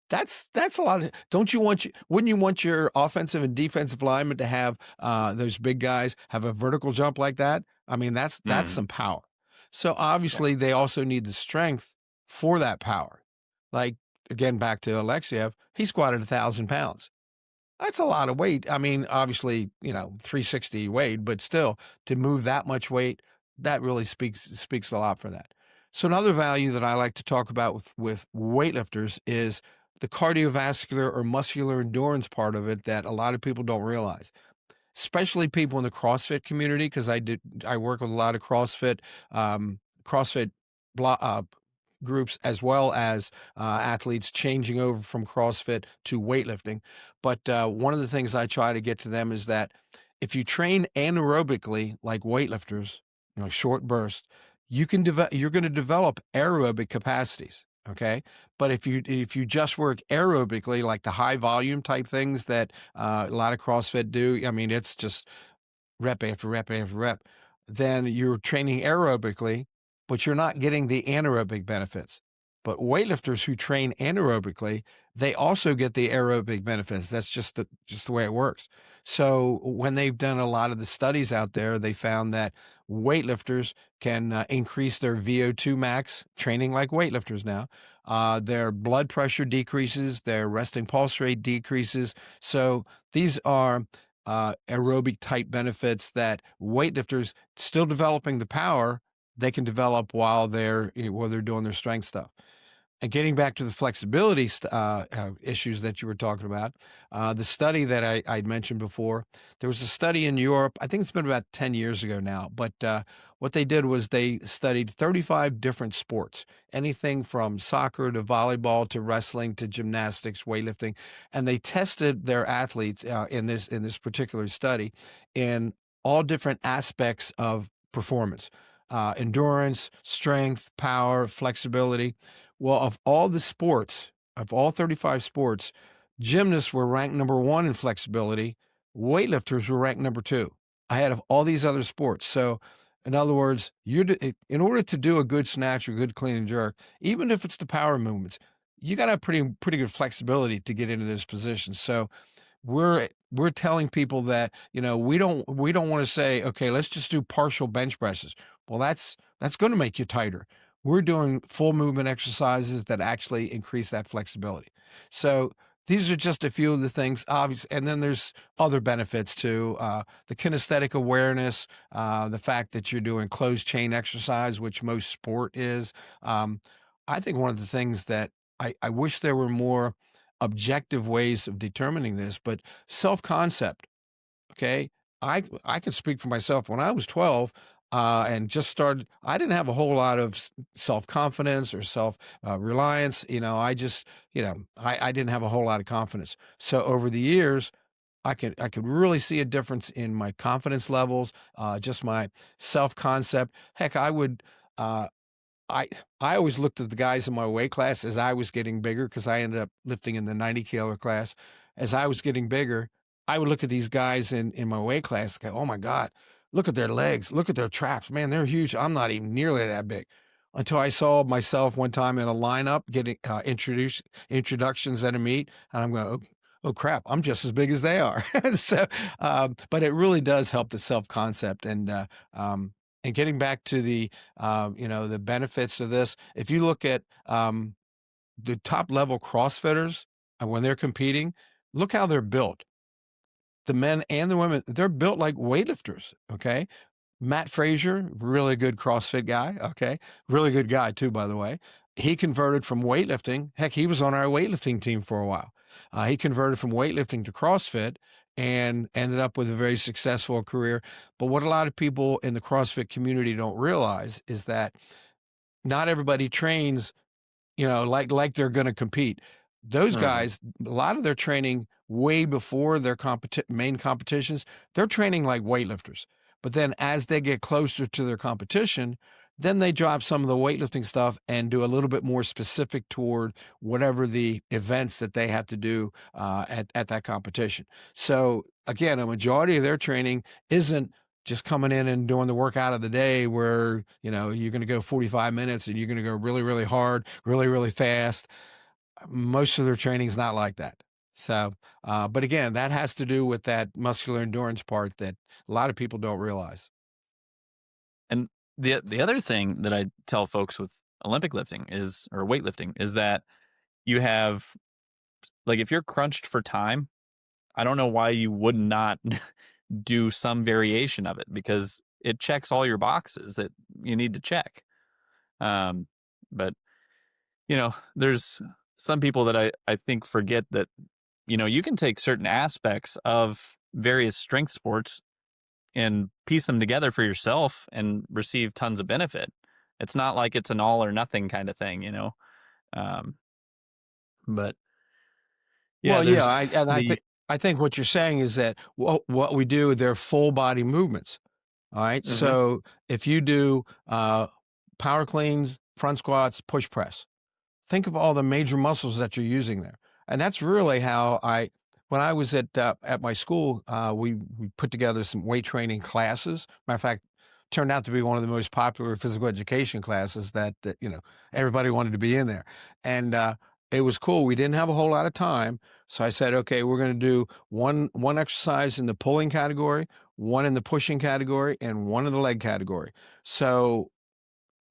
That's a lot of. Wouldn't you want your offensive and defensive linemen to have those big guys have a vertical jump like that? I mean, that's some power. So obviously they also need the strength for that power. Like, again, back to Alexiev, he squatted 1,000 pounds. That's a lot of weight. I mean, obviously, 360 weighed, but still to move that much weight, that really speaks a lot for that. So another value that I like to talk about with weightlifters is the cardiovascular or muscular endurance part of it that a lot of people don't realize, especially people in the CrossFit community, because I work with a lot of CrossFit groups, as well as athletes changing over from CrossFit to weightlifting. But one of the things I try to get to them is that if you train anaerobically like weightlifters, short bursts, you're going to develop aerobic capacities. Okay. But if you just work aerobically, like the high volume type things that a lot of CrossFit do, I mean, it's just rep after rep after rep, then you're training aerobically, but you're not getting the anaerobic benefits. But weightlifters who train anaerobically, they also get the aerobic benefits. That's just the way it works. So when they've done a lot of the studies out there, they found that weightlifters can increase their VO2 max, training like weightlifters now. Their blood pressure decreases, their resting pulse rate decreases. So these are aerobic type benefits that weightlifters still developing the power they can develop while they're doing their strength stuff. And getting back to the flexibility issues that you were talking about, the study that I'd mentioned before, there was a study in Europe, I think it's been about 10 years ago now, but what they did was they studied 35 different sports, anything from soccer to volleyball to wrestling to gymnastics, weightlifting, and they tested their athletes in this particular study in all different aspects of performance, endurance, strength, power, flexibility. Well, of all the sports, of all 35 sports, gymnasts were ranked number 1 in flexibility. Weightlifters were ranked number 2 ahead of all these other sports. So, in other words, in order to do a good snatch or good clean and jerk, even if it's the power movements, you got to have pretty good flexibility to get into those positions. So, we're telling people that we don't want to say, okay, let's just do partial bench presses. Well, that's going to make you tighter. We're doing full movement exercises that actually increase that flexibility. So these are just a few of the things, obviously, and then there's other benefits too. The kinesthetic awareness, the fact that you're doing closed chain exercise, which most sport is. I think one of the things that I wish there were more objective ways of determining this, but self-concept. Okay. I can speak for myself. When I was 12, and just started, I didn't have a whole lot of self-confidence or self-reliance. I just, I didn't have a whole lot of confidence. So over the years, I could really see a difference in my confidence levels, just my self-concept. Heck, I always looked at the guys in my weight class as I was getting bigger, because I ended up lifting in the 90 kilo class. As I was getting bigger, I would look at these guys in my weight class and go, oh my God, look at their legs, look at their traps. Man, they're huge. I'm not even nearly that big. Until I saw myself one time in a lineup getting introductions at a meet, and I'm going, oh crap, I'm just as big as they are. So, but it really does help the self-concept. And getting back to the benefits of this, if you look at the top level CrossFitters, when they're competing, look how they're built. The men and the women, they're built like weightlifters. Okay. Matt Frazier, really good CrossFit guy. Okay. Really good guy too, by the way. he converted from weightlifting. Heck, he was on our weightlifting team for a while. He converted from weightlifting to CrossFit and ended up with a very successful career. But what a lot of people in the CrossFit community don't realize is that not everybody trains, like they're going to compete. Those Mhm. guys, a lot of their training way before their main competitions, they're training like weightlifters. But then as they get closer to their competition, then they drop some of the weightlifting stuff and do a little bit more specific toward whatever the events that they have to do at that competition. So again, a majority of their training isn't just coming in and doing the workout of the day where, you're going to go 45 minutes and you're going to go really, really hard, really, really fast. Most of their training is not like that. So, but again, that has to do with that muscular endurance part that a lot of people don't realize. And the other thing that I tell folks with Olympic lifting is, or weightlifting, is that you have, like, if you're crunched for time, I don't know why you would not do some variation of it, because it checks all your boxes that you need to check. Um, but there's some people that I think forget that, you can take certain aspects of various strength sports and piece them together for yourself and receive tons of benefit. It's not like it's an all or nothing kind of thing. Um, but yeah, Well, yeah, there's the I think what you're saying is that what we do, they're full body movements. All right. Mhm. So if you do power cleans, front squats, push press, think of all the major muscles that you're using there. And that's really how when I was at my school, we put together some weight training classes. Matter of fact, turned out to be one of the most popular physical education classes that everybody wanted to be in there. And it was cool. We didn't have a whole lot of time. So I said, okay, we're going to do one exercise in the pulling category, one in the pushing category, and one in the leg category. So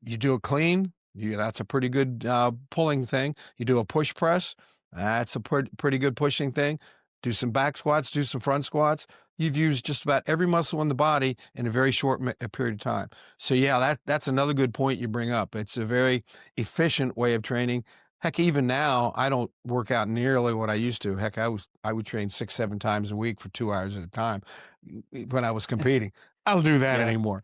you do a clean, that's a pretty good pulling thing. You do a push press, that's a pretty good pushing thing. Do some back squats, do some front squats. You've used just about every muscle in the body in a very short period of time. So yeah, that's another good point you bring up. It's a very efficient way of training. Heck, even now, I don't work out nearly what I used to. Heck, I would train 6, 7 times a week for 2 hours at a time when I was competing. I don't do that yeah, anymore.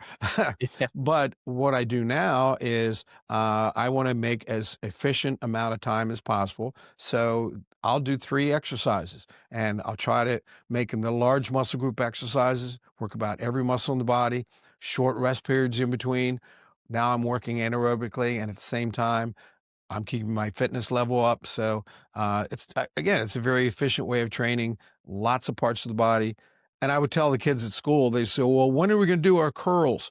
yeah, But what I do now is I want to make as efficient amount of time as possible. So I'll do 3 exercises and I'll try to make them the large muscle group exercises, work about every muscle in the body, short rest periods in between. Now I'm working anaerobically and at the same time, I'm keeping my fitness level up. So again, it's a very efficient way of training lots of parts of the body. And I would tell the kids at school, they say, well, when are we going to do our curls?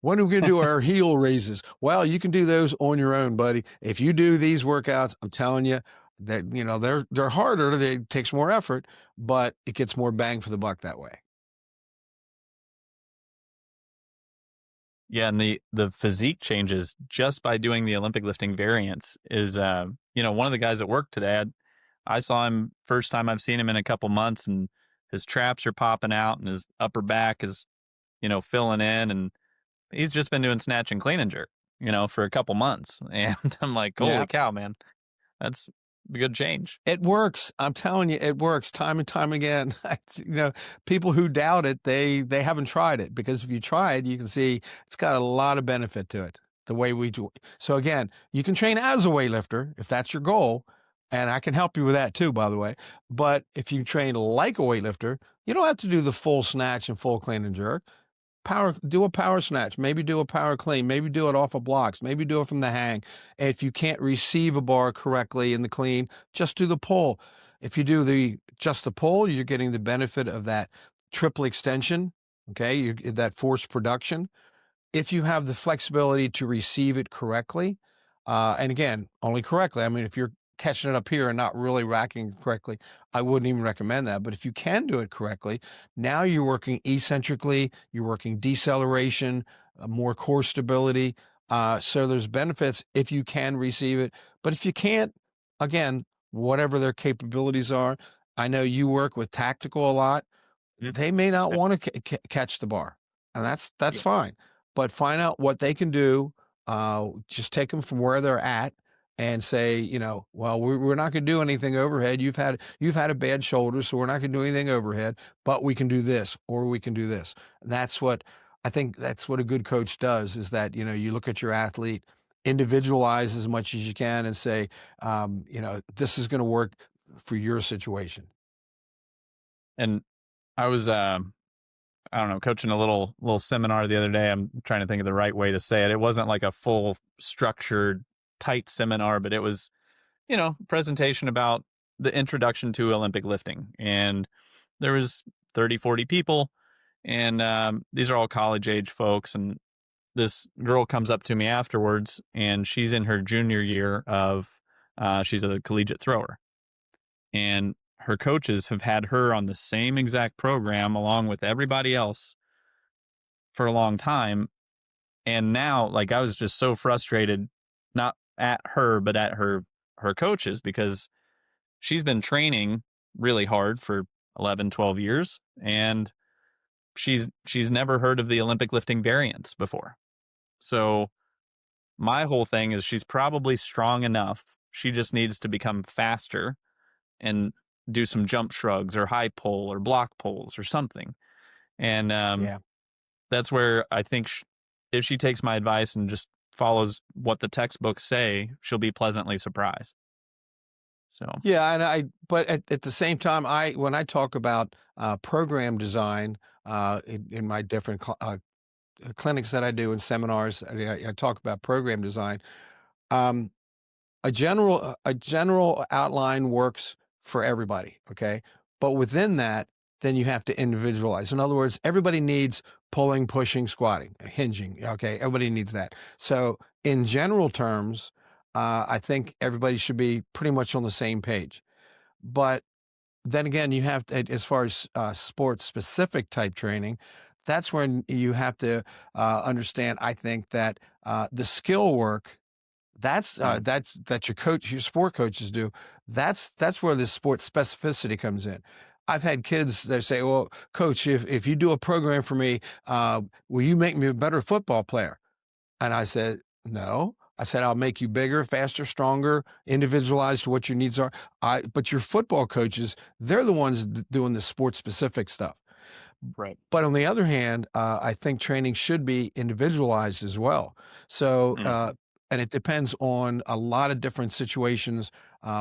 When are we going to do our heel raises? Well, you can do those on your own, buddy. If you do these workouts, I'm telling you that, they're harder. It takes more effort, but it gets more bang for the buck that way. yeah. And the physique changes just by doing the Olympic lifting variants is, one of the guys at work today. I saw him first time I've seen him in a couple months, and his traps are popping out, and his upper back is, filling in, and he's just been doing snatch and clean and jerk, for a couple months. And I'm like, holy Yeah. cow, man, that's a good change. It works. I'm telling you, it works time and time again. People who doubt it, they haven't tried it, because if you try it, you can see it's got a lot of benefit to it. The way we do. So again, you can train as a weightlifter if that's your goal, and I can help you with that too, by the way. But if you train like a weightlifter, you don't have to do the full snatch and full clean and jerk. Do a power snatch, maybe do a power clean, maybe do it off of blocks, maybe do it from the hang. If you can't receive a bar correctly in the clean, just do the pull. If you do just the pull, you're getting the benefit of that triple extension, okay, that force production. If you have the flexibility to receive it correctly, and again, only correctly. I mean, if you're catching it up here and not really racking correctly, I wouldn't even recommend that. But if you can do it correctly, now you're working eccentrically, you're working deceleration, more core stability. So there's benefits if you can receive it. But if you can't, again, whatever their capabilities are, I know you work with tactical a lot. Mhm. They may not Yeah. want to catch the bar, and that's Yeah. fine. But find out what they can do. Just take them from where they're at and say, well, we're not going to do anything overhead. You've had a bad shoulder, so we're not going to do anything overhead, but we can do this, or we can do this. And I think that's what a good coach does, is that, you look at your athlete, individualize as much as you can, and say, this is going to work for your situation. And I was, I don't know, coaching a little seminar the other day. I'm trying to think of the right way to say it. It wasn't like a full structured, tight seminar, but it was, presentation about the introduction to Olympic lifting. And there was 30, 40 people. And these are all college age folks. And this girl comes up to me afterwards, and she's in her junior year of, she's a collegiate thrower. And her coaches have had her on the same exact program along with everybody else for a long time. And now, like, I was just so frustrated, not at her, but at her coaches, because she's been training really hard for 11, 12 years. And she's never heard of the Olympic lifting variants before. So my whole thing is, she's probably strong enough. She just needs to become faster and do some jump shrugs or high pull or block pulls or something. And Yeah. that's where I think if she takes my advice and just follows what the textbooks say, she'll be pleasantly surprised. So Yeah, but at the same time, when I talk about program design in my different clinics that I do and seminars, I talk about program design. Um, a general outline works for everybody, okay? But within that, then you have to individualize. In other words, everybody needs pulling, pushing, squatting, hinging, okay? Everybody needs that. So in general terms, I think everybody should be pretty much on the same page. But then again, you have to, as far as sports specific type training, that's when you have to understand, I think, that the skill work, that's your sport coaches do. That's where the sport specificity comes in. I've had kids that say, well, coach, if you do a program for me, will you make me a better football player? And I said, no. I said, I'll make you bigger, faster, stronger, individualized to what your needs are. But your football coaches, they're the ones doing the sport specific stuff. right. But on the other hand, I think training should be individualized as well. So, and it depends on a lot of different situations,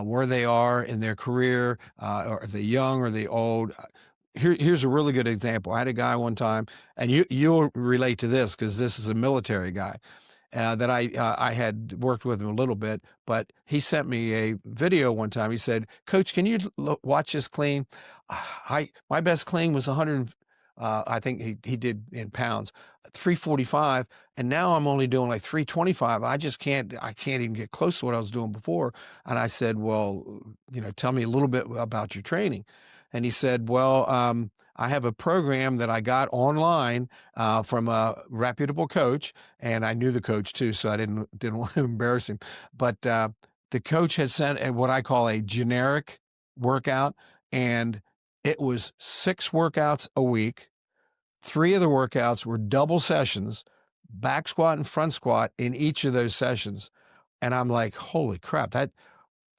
where they are in their career, or are they young or are they old. Here's a really good example. I had a guy one time, and you'll relate to this because this is a military guy. That I had worked with him a little bit, but he sent me a video one time. He said, "Coach, can you watch this clean? My best clean was 100. I think he did in pounds, 345, and now I'm only doing like 325. I can't even get close to what I was doing before." And I said, "Well, tell me a little bit about your training." And he said, "Well, I have a program that I got online from a reputable coach," and I knew the coach too, so I didn't want to embarrass him. But the coach had sent what I call a generic workout, and it was 6 workouts a week. 3 of the workouts were double sessions, back squat and front squat in each of those sessions. And I'm like, holy crap,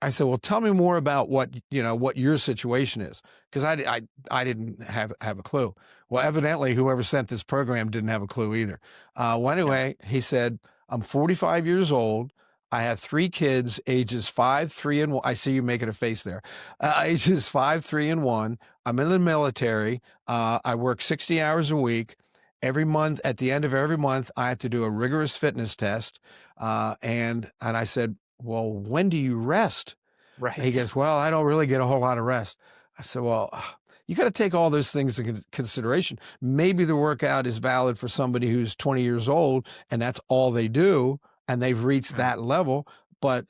I said, well, tell me more about what your situation is. Cause I didn't have a clue. Well, evidently whoever sent this program didn't have a clue either. Well, anyway, he said, I'm 45 years old. I have 3 kids, ages 5, 3, and 1. I see you making a face there. Ages 5, 3, and 1. I'm in the military. I work 60 hours a week. Every month, at the end of every month, I have to do a rigorous fitness test. And I said, well, when do you rest? Right. And he goes, well, I don't really get a whole lot of rest. I said, well, you got to take all those things into consideration. Maybe the workout is valid for somebody who's 20 years old and that's all they do, and they've reached that level, but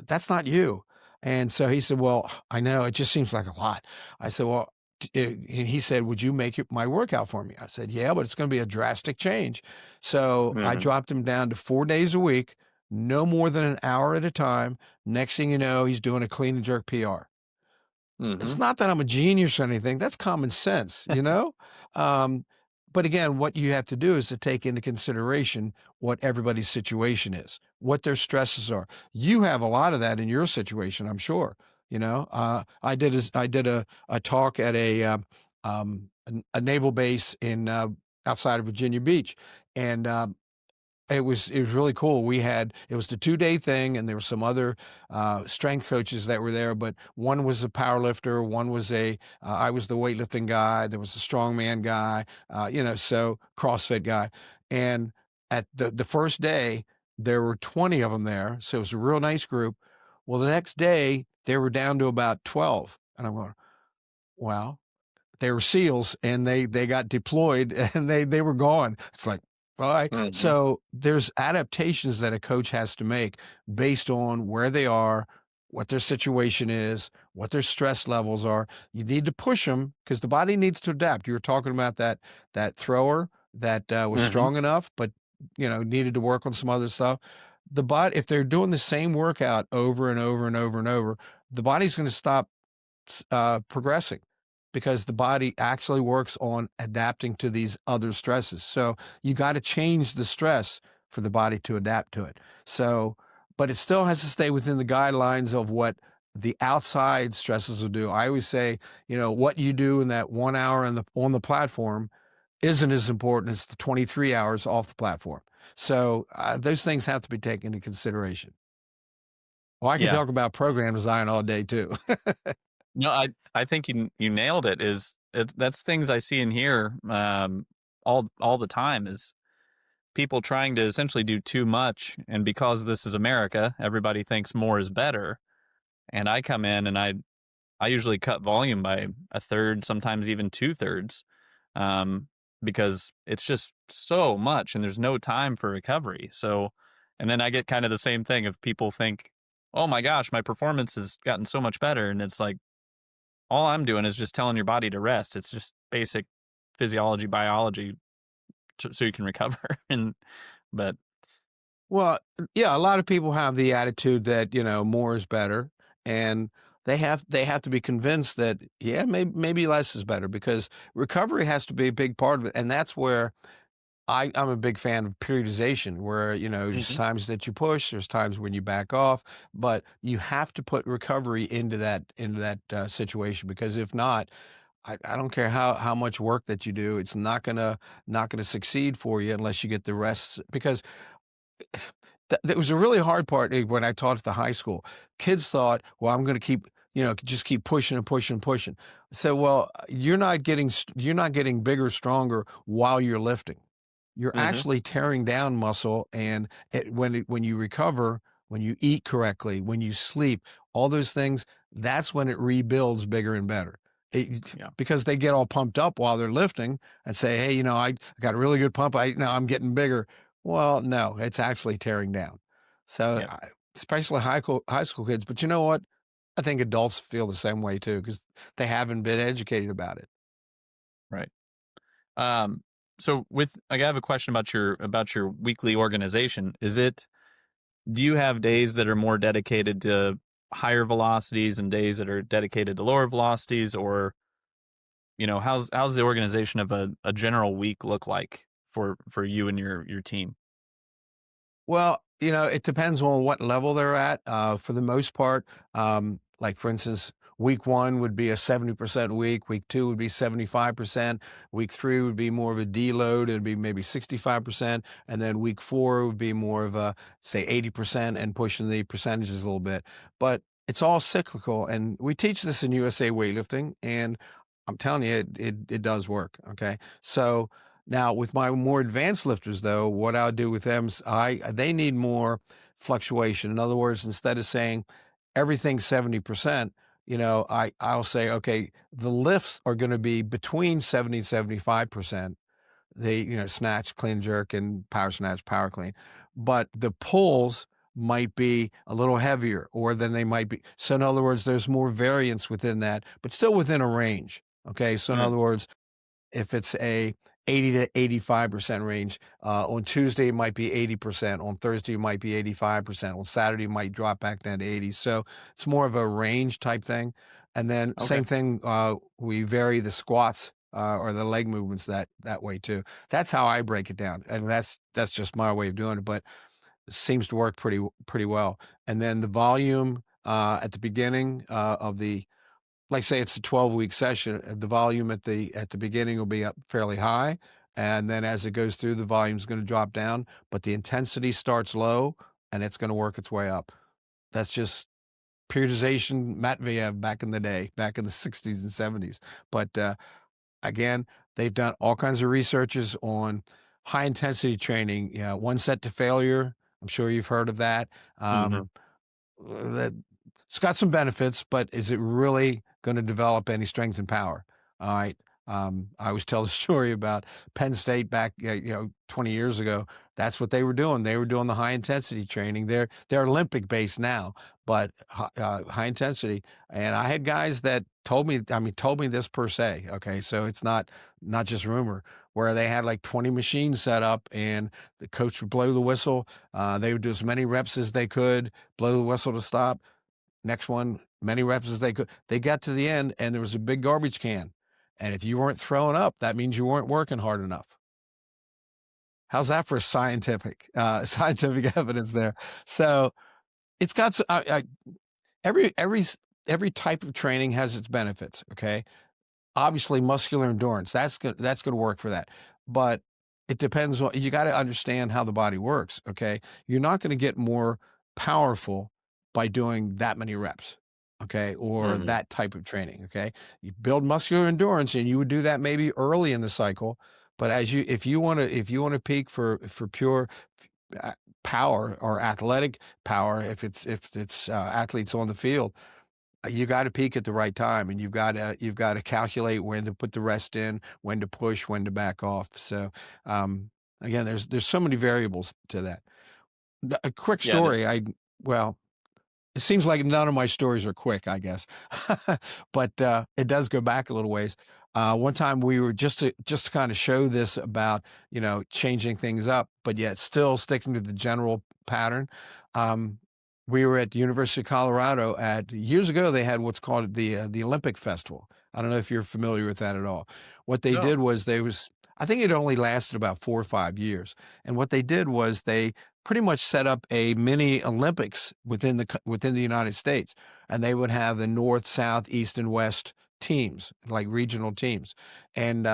that's not you. And so he said, well, I know, it just seems like a lot. I said, well, and he said, would you make my workout for me? I said, yeah, but it's going to be a drastic change. So I dropped him down to 4 days a week, no more than an hour at a time. Next thing you know, he's doing a clean and jerk PR. It's not that I'm a genius or anything. That's common sense, But but again, what you have to do is to take into consideration what everybody's situation is, what their stresses are. You have a lot of that in your situation, I'm sure. I did a talk at a naval base in outside of Virginia Beach, and it was really cool. It was the 2-day thing, and there were some other strength coaches that were there, but one was a power lifter, one was I was the weightlifting guy, there was a strongman guy, so CrossFit guy. And at the first day, there were 20 of them there, so it was a real nice group. Well, the next day, they were down to about 12, and I'm going, wow. They were SEALs, and they got deployed, and they were gone. It's like, all right. Mhm. So there's adaptations that a coach has to make based on where they are, what their situation is, what their stress levels are. You need to push them because the body needs to adapt. You were talking about that thrower that was Mhm. strong enough, but needed to work on some other stuff. The body, if they're doing the same workout over and over and over and over, the body's going to stop progressing because the body actually works on adapting to these other stresses. So you got to change the stress for the body to adapt to it. So, but it still has to stay within the guidelines of what the outside stresses will do. I always say, what you do in that 1 hour on the platform isn't as important as the 23 hours off the platform. So those things have to be taken into consideration. Well, I can Yeah. talk about program design all day too. No, I think you nailed it. That's things I see and hear all the time is people trying to essentially do too much, and because this is America, everybody thinks more is better. And I come in and I usually cut volume by a third, sometimes even 2/3, um, because it's just so much and there's no time for recovery. So, and then I get kind of the same thing of people think, oh my gosh, my performance has gotten so much better. And it's like, all I'm doing is just telling your body to rest. It's just basic physiology, biology, so you can recover. But Well, yeah, a lot of people have the attitude that, more is better, and they have to be convinced that, yeah, maybe less is better because recovery has to be a big part of it. And that's where I'm a big fan of periodization, where, there's Mhm. times that you push, there's times when you back off, but you have to put recovery into that situation, because if not, I don't care how much work that you do, it's not gonna succeed for you unless you get the rest. Because that was a really hard part, when I taught at the high school. Kids thought, "Well, I'm gonna just keep pushing and pushing and pushing." So, well, you're not getting bigger, stronger while you're lifting. You're Mhm. actually tearing down muscle, and when you recover, when you eat correctly, when you sleep, all those things, that's when it rebuilds bigger and better. Yeah. Because they get all pumped up while they're lifting and say, "Hey, I got a really good pump. I'm getting bigger." Well, no, it's actually tearing down. So, Yep. especially high school kids, but you know what? I think adults feel the same way too, because they haven't been educated about it. Right. Um, so I have a question about your weekly organization. Do you have days that are more dedicated to higher velocities and days that are dedicated to lower velocities, or how's the organization of a general week look like for you and your team? Well, it depends on what level they're at. For the most part, like for instance, week one would be a 70% week. Week two would be 75%. Week three would be more of a deload. It'd be maybe 65%. And then week four would be more of a, say, 80% and pushing the percentages a little bit. But it's all cyclical. And we teach this in USA weightlifting. And I'm telling you, it does work. Okay. So, now, with my more advanced lifters, though, what I'll do with them is they need more fluctuation. In other words, instead of saying everything's 70%, I'll say, okay, the lifts are going to be between 70 and 75%. They, snatch, clean, jerk, and power snatch, power clean. But the pulls might be a little heavier, or then they might be. So, in other words, there's more variance within that, but still within a range. Okay. So, in Mm, other words, if it's a 80 to 85% range, on Tuesday, it might be 80%. On Thursday, it might be 85%. On Saturday, it might drop back down to 80. So it's more of a range type thing. And then okay. same thing, we vary the squats or the leg movements that way too. That's how I break it down, and that's just my way of doing it, but it seems to work pretty well. And then the volume at the beginning of the like say it's a 12-week session, the volume at the beginning will be up fairly high, and then as it goes through, the volume is going to drop down, but the intensity starts low and it's going to work its way up. That's just periodization Matveyev back in the day, back in the 60s and 70s. But again, they've done all kinds of researches on high intensity training, one set to failure. I'm sure you've heard of that. Hmm. That it's got some benefits, but is it really going to develop any strength and power? All right. I always tell the story about Penn State back, 20 years ago. That's what they were doing. They were doing the high intensity training. They're Olympic based now, but high intensity. And I had guys that told me this per se. Okay, so it's not just rumor. Where they had like 20 machines set up, and the coach would blow the whistle. They would do as many reps as they could, blow the whistle to stop. Next one, many reps as they could. They got to the end, and there was a big garbage can. And if you weren't throwing up, that means you weren't working hard enough. How's that for scientific scientific evidence there? So it's got every every type of training has its benefits. Okay, obviously muscular endurance, that's going to work for that, but it depends on, you got to understand how the body works. Okay, you're not going to get more powerful by doing that many reps, okay, or Hmm. that type of training. Okay, you build muscular endurance and you would do that maybe early in the cycle, but if you want to peak for pure uh, power or athletic power, if it's athletes on the field, you got to peak at the right time, and you've got to calculate when to put the rest in, when to push, when to back off. So again, there's so many variables to that. A quick Yeah. story. Well, it seems like none of my stories are quick, I guess, but it does go back a little ways. One time we were just to kind of show this about changing things up, but yet still sticking to the general pattern. Um, we were at the University of Colorado years ago. They had what's called the Olympic Festival. I don't know if you're familiar with that at all. What they No. did was I think it only lasted about 4 or 5 years, and what they did was they pretty much set up a mini Olympics within the United States, and they would have the North, South, East, and West teams, like regional teams, and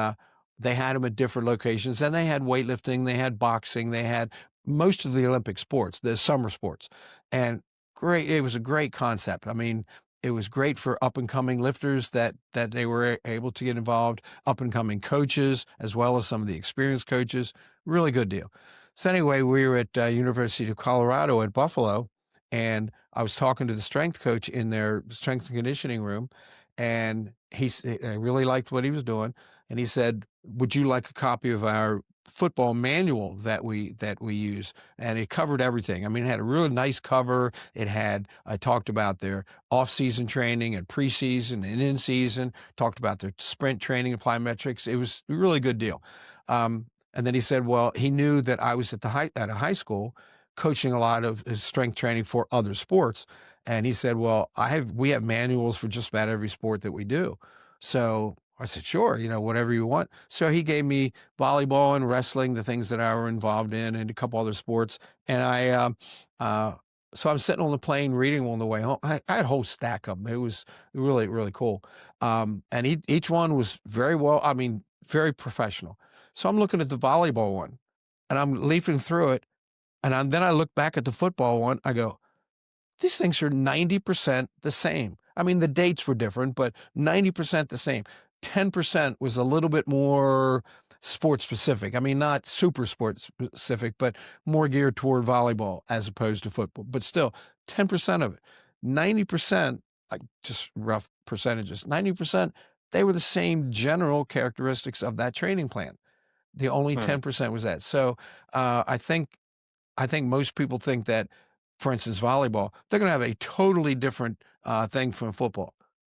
they had them at different locations. And they had weightlifting, they had boxing, they had most of the Olympic sports, the summer sports, and great. It was a great concept. I mean, it was great for up and coming lifters that they were able to get involved, up and coming coaches, as well as some of the experienced coaches. Really good deal. So anyway, we were at University of Colorado at Buffalo, and I was talking to the strength coach in their strength and conditioning room, and I really liked what he was doing, and he said, "Would you like a copy of our football manual that we use?" And it covered everything. I mean, it had a really nice cover. I talked about their off-season training and preseason and in-season, talked about their sprint training and plyometrics. It was a really good deal. And then he said, well, he knew that I was at a high school coaching a lot of his strength training for other sports. And he said, well, we have manuals for just about every sport that we do. So I said, sure, whatever you want. So he gave me volleyball and wrestling, the things that I were involved in, and a couple other sports. And so I'm sitting on the plane reading on the way home. I had a whole stack of them. It was really, really cool. And each one was very well, I mean, very professional. So I'm looking at the volleyball one, and I'm leafing through it, and then I look back at the football one. I go, these things are 90% the same. I mean, the dates were different, but 90% the same. 10% was a little bit more sports specific. I mean, not super sports specific, but more geared toward volleyball as opposed to football. But still, 10% of it. 90%, like just rough percentages, 90%, they were the same general characteristics of that training plan. The only Hmm. 10% was that. So I think most people think that, for instance, volleyball, they're going to have a totally different thing from football.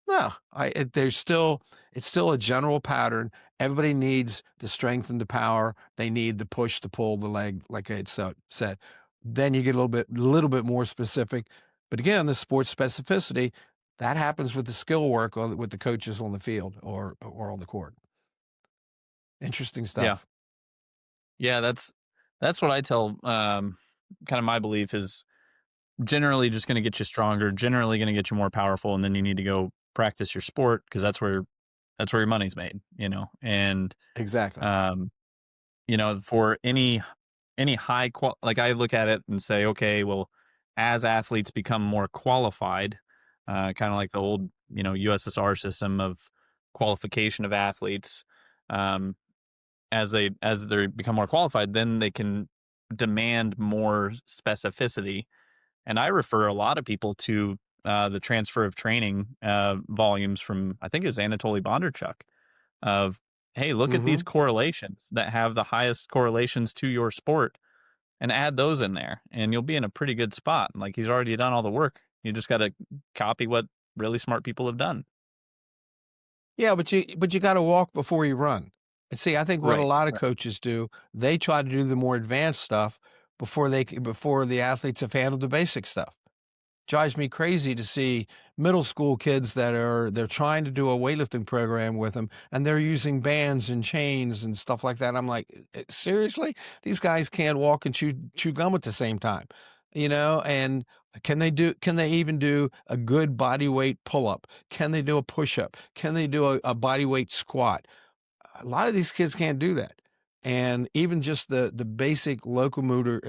No, it's still a general pattern. Everybody needs the strength and the power. They need the push, the pull, the leg, like I had said. Then you get a little bit more specific. But again, the sports specificity, that happens with the skill work with the coaches on the field or on the court. Interesting Yeah. stuff. Yeah, that's what I tell, kind of my belief is generally just gonna get you stronger, generally gonna get you more powerful, and then you need to go practice your sport because that's where your money's made, and, Exactly. um, for any like, I look at it and say, "Okay, well, as athletes become more qualified," kinda like the old, USSR system of qualification of athletes, um, as they become more qualified, then they can demand more specificity. And I refer a lot of people to the transfer of training volumes from, I think it was Anatoly Bondarchuk, of, hey, look at these Hmm. correlations that have the highest correlations to your sport and add those in there, and you'll be in a pretty good spot. Like, he's already done all the work. You just got to copy what really smart people have done. Yeah, but you got to walk before you run. And see, I think what a Right. lot of Right. coaches do, they try to do the more advanced stuff before the athletes have handled the basic stuff. Drives me crazy to see middle school kids they're trying to do a weightlifting program with them, and they're using bands and chains and stuff like that. I'm like, Seriously? These guys can't walk and chew gum at the same time, And can they even do a good body weight pull up? Can they do a push up? Can they do a body weight squat? A lot of these kids can't do that. And even just the basic locomotor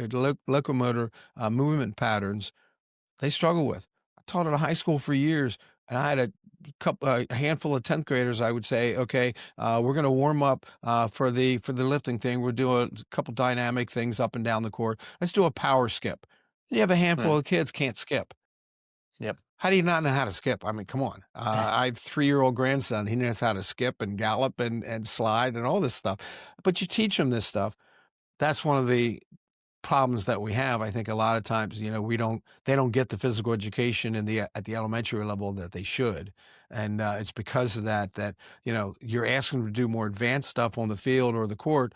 movement patterns they struggle with. I taught at a high school for years, and I had a handful of 10th graders. I would say, okay, we're going to warm up for the lifting thing. We'll do a couple dynamic things up and down the court. Let's do a power skip. And you have a handful Hmm. of kids can't skip. Yep. How do you not know how to skip? I mean, come on. I have 3-year-old grandson. He knows how to skip and gallop and slide and all this stuff. But you teach him this stuff. That's one of the problems that we have. I think a lot of times, they don't get the physical education at the elementary level that they should. And it's because of that, you're asking them to do more advanced stuff on the field or the court.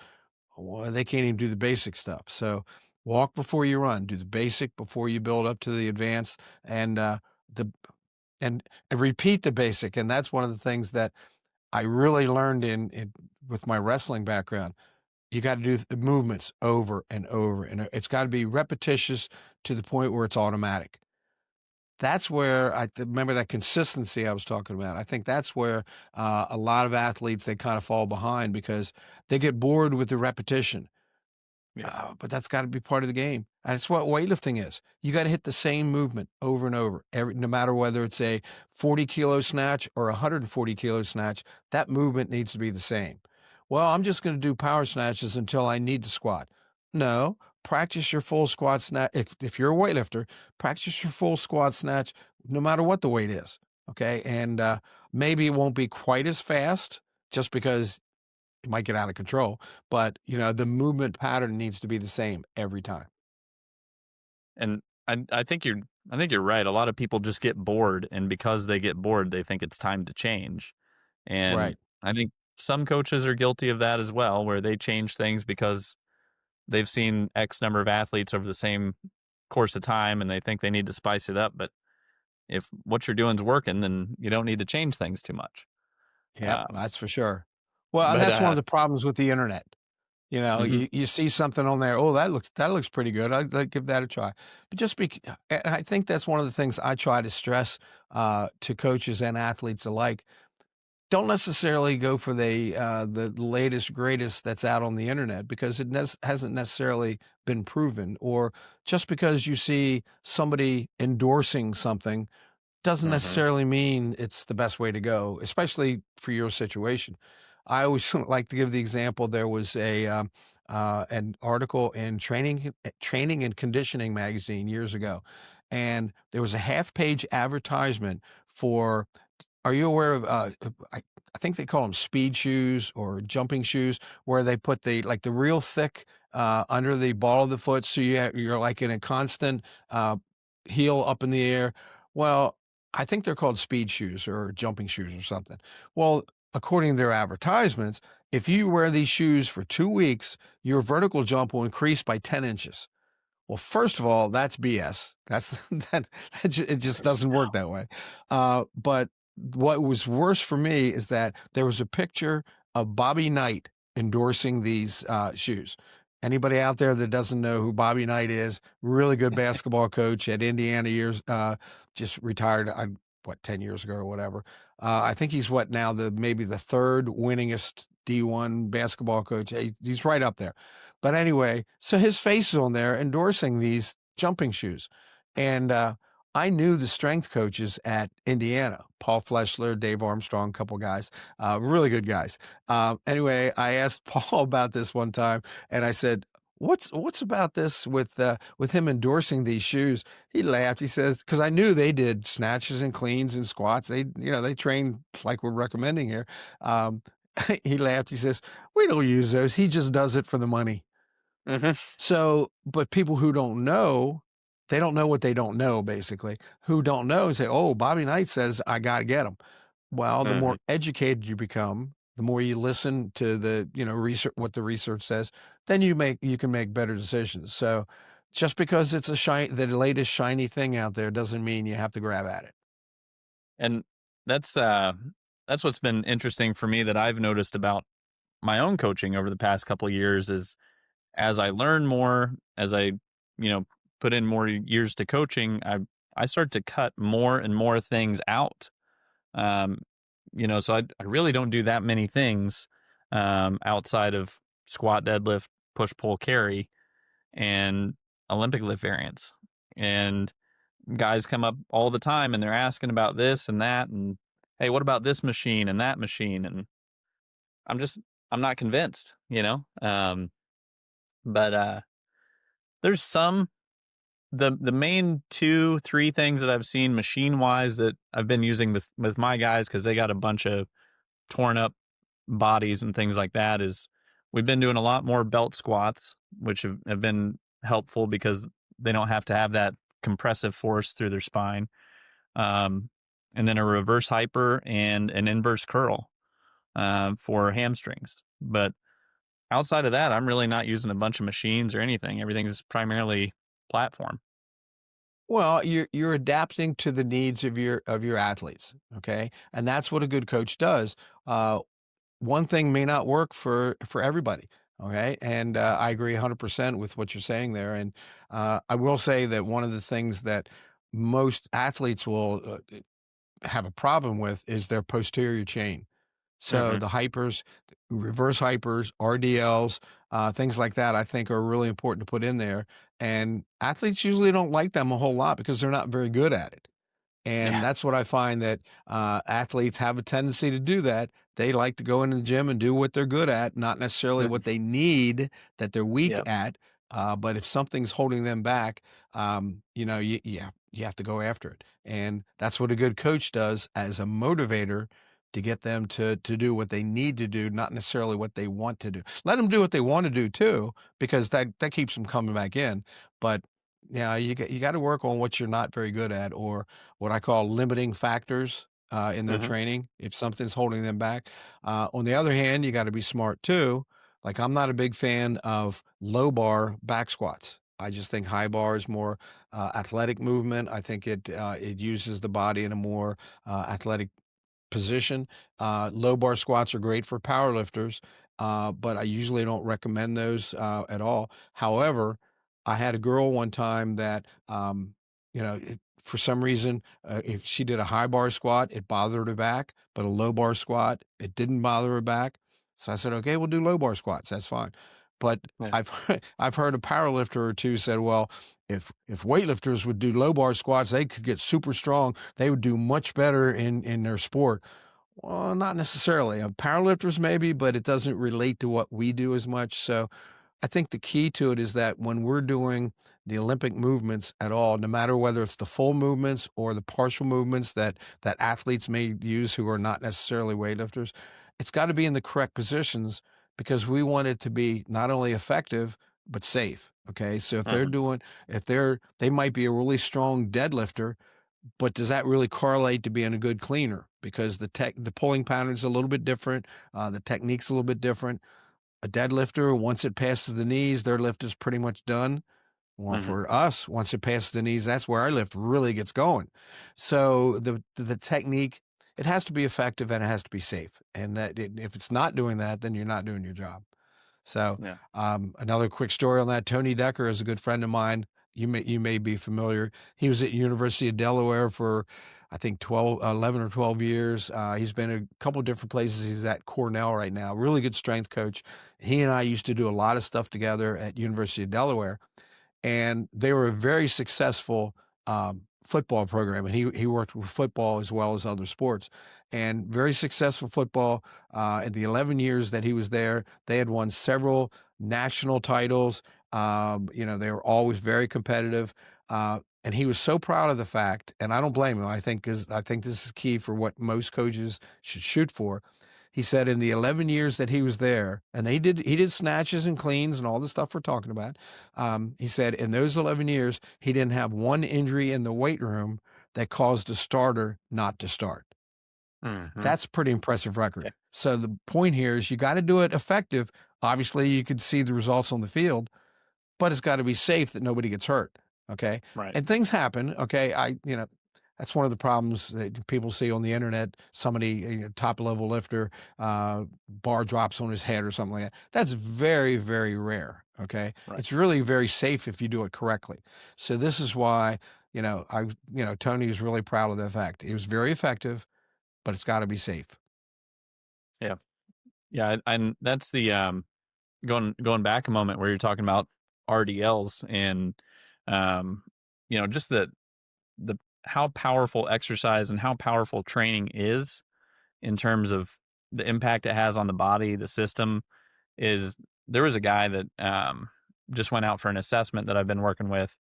Well, they can't even do the basic stuff. So walk before you run, do the basic before you build up to the advanced and the and repeat the basic. And that's one of the things that I really learned in with my wrestling background. You gotta do the movements over and over, and it's gotta be repetitious to the point where it's automatic. That's where remember that consistency I was talking about. I think that's where, a lot of athletes, they kinda fall behind because they get bored with the repetition. Yeah. But that's gotta be part of the game, and it's what weightlifting is. You gotta hit the same movement over and over, no matter whether it's a 40-kilo snatch or a 140-kilo snatch, that movement needs to be the same. "Well, I'm just gonna do power snatches until I need to squat." No, practice your full squat snatch. If you're a weightlifter, practice your full squat snatch no matter what the weight is, okay? And, maybe it won't be quite as fast just because it might get out of control, but, the movement pattern needs to be the same every time. And I think you're right. A lot of people just get bored, and because they get bored, they think it's time to change. And Right. I think some coaches are guilty of that as well, where they change things because they've seen X number of athletes over the same course of time and they think they need to spice it up. But if what you're doing is working, then you don't need to change things too much. Yep, Um, that's for sure. Well, and but that's one of the problems with the internet. mhm, You see something on there, "Oh, that looks pretty good. I'd give that a try." But and I think that's one of the things I try to stress, to coaches and athletes alike. Don't necessarily go for the latest, greatest that's out on the internet because it hasn't necessarily been proven, or just because you see somebody endorsing something doesn't mhm, necessarily mean it's the best way to go, especially for your situation. I always like to give the example. There was an article in Training and Conditioning magazine years ago, and there was a half-page advertisement for are you aware of, I think they call them speed shoes or jumping shoes, where they put the real thick, under the ball of the foot, so you're, like, in a constant, heel up in the air. Well, I think they're called speed shoes or jumping shoes or something. Well, according to their advertisements, if you wear these shoes for 2 weeks, your vertical jump will increase by 10 inches. Well, first of all, that's BS. It just doesn't work that way. But what was worse for me is that there was a picture of Bobby Knight. endorsing these shoes. Anybody out there that doesn't know who Bobby Knight is, really good basketball coach at Indiana years, just retired, 10 years ago or whatever. I think he's now maybe the third winningest D1 basketball coach. He's right up there. But anyway, so his face is on there endorsing these jumping shoes. And I knew the strength coaches at Indiana, Paul Fleshler, Dave Armstrong, a couple guys, really good guys. Anyway, I asked Paul about this one time, and I said, "What's about this with him endorsing these shoes?" He laughed. He says, "Because I knew they did snatches and cleans and squats. They train like we're recommending here." Um, he laughed. He says, "We don't use those. He just does it for the money." Hmm. So, but people who don't know, they don't know what they don't know, basically. Who don't know say, "Oh, Bobby Knight says I got to get them." Well, the Hmm. more educated you become, the more you listen to the, research, what the research says, then you can make better decisions. So just because it's the latest shiny thing out there doesn't mean you have to grab at it. And that's what's been interesting for me that I've noticed about my own coaching over the past couple of years is as I learn more, as I, put in more years to coaching, I start to cut more and more things out. Um, so I really don't do that many things outside of squat, deadlift, push, pull, carry, and Olympic lift variants. And guys come up all the time and they're asking about this and that, and hey, what about this machine and that machine? And I'm just I'm not convinced, but there's the main 2-3 things that I've seen machine wise that I've been using with my guys because they got a bunch of torn up bodies and things like that is we've been doing a lot more belt squats, which have been helpful because they don't have to have that compressive force through their spine. Um, and then a reverse hyper and an inverse curl for hamstrings. But outside of that, I'm really not using a bunch of machines or anything. Everything's primarily platform. Well, you're adapting to the needs of your athletes, okay? And that's what a good coach does. One thing may not work for everybody, okay? And I agree 100% with what you're saying there. And I will say that one of the things that most athletes will have a problem with is their posterior chain. So Hmm. the hypers, reverse hypers, RDLs, things like that, I think are really important to put in there. And athletes usually don't like them a whole lot because they're not very good at it. And Yeah. that's what I find that athletes have a tendency to do that. They like to go into the gym and do what they're good at, not necessarily what they need that they're weak Yep. at. But if something's holding them back, you have to go after it. And that's what a good coach does as a motivator to get them to do what they need to do, not necessarily what they want to do. Let them do what they want to do too, because that keeps them coming back in. But yeah, you got to work on what you're not very good at, or what I call limiting factors in their Hmm. training. If something's holding them back, on the other hand, you got to be smart too. Like I'm not a big fan of low bar back squats. I just think high bar is more athletic movement. I think it uses the body in a more athletic position. Low bar squats are great for power lifters, but I usually don't recommend those at all. However, I had a girl one time that, for some reason, if she did a high bar squat, it bothered her back, but a low bar squat, it didn't bother her back. So I said, okay, we'll do low bar squats. That's fine. But Yeah. I've I've heard a power lifter or two said, well, if weightlifters would do low bar squats, they could get super strong. They would do much better in their sport. Well, not necessarily. Powerlifters maybe, but it doesn't relate to what we do as much. So I think the key to it is that when we're doing the Olympic movements at all, no matter whether it's the full movements or the partial movements that athletes may use who are not necessarily weightlifters, it's got to be in the correct positions because we want it to be not only effective but safe. Okay, so Hmm. if they might be a really strong deadlifter, but does that really correlate to being a good cleaner? Because the pulling pattern is a little bit different, the technique's a little bit different. A deadlifter, once it passes the knees, their lift is pretty much done. Well, Hmm. for us, once it passes the knees, that's where our lift really gets going. So the technique, it has to be effective and it has to be safe. And if it's not doing that, then you're not doing your job. So Yeah. another quick story on that. Tony Decker is a good friend of mine. You may be familiar. He was at University of Delaware for, I think, 11 or 12 years. He's been a couple of different places. He's at Cornell right now. Really good strength coach. He and I used to do a lot of stuff together at University of Delaware, and they were a very successful football program. And he worked with football as well as other sports, and very successful football. In the 11 years that he was there, they had won several national titles. They were always very competitive. And he was so proud of the fact, and I don't blame him. I think this is key for what most coaches should shoot for. He said in the 11 years that he was there, and he did snatches and cleans and all the stuff we're talking about. He said in those 11 years, he didn't have one injury in the weight room that caused a starter not to start. Hmm. That's a pretty impressive Yeah. record. So the point here is you got to do it effective. Obviously, you could see the results on the field, but it's got to be safe that nobody gets hurt. Okay. Right. And things happen. Okay. That's one of the problems that people see on the internet. Somebody, top level lifter, bar drops on his head or something like that. That's very, very rare. Okay. Right. It's really very safe if you do it correctly. So this is why, Tony was really proud of that fact. It was very effective, but it's got to be safe. Yeah. Yeah. And that's the going back a moment where you're talking about RDLs and just the how powerful exercise and how powerful training is in terms of the impact it has on the body, the system. Is there was a guy that just went out for an assessment that I've been working with,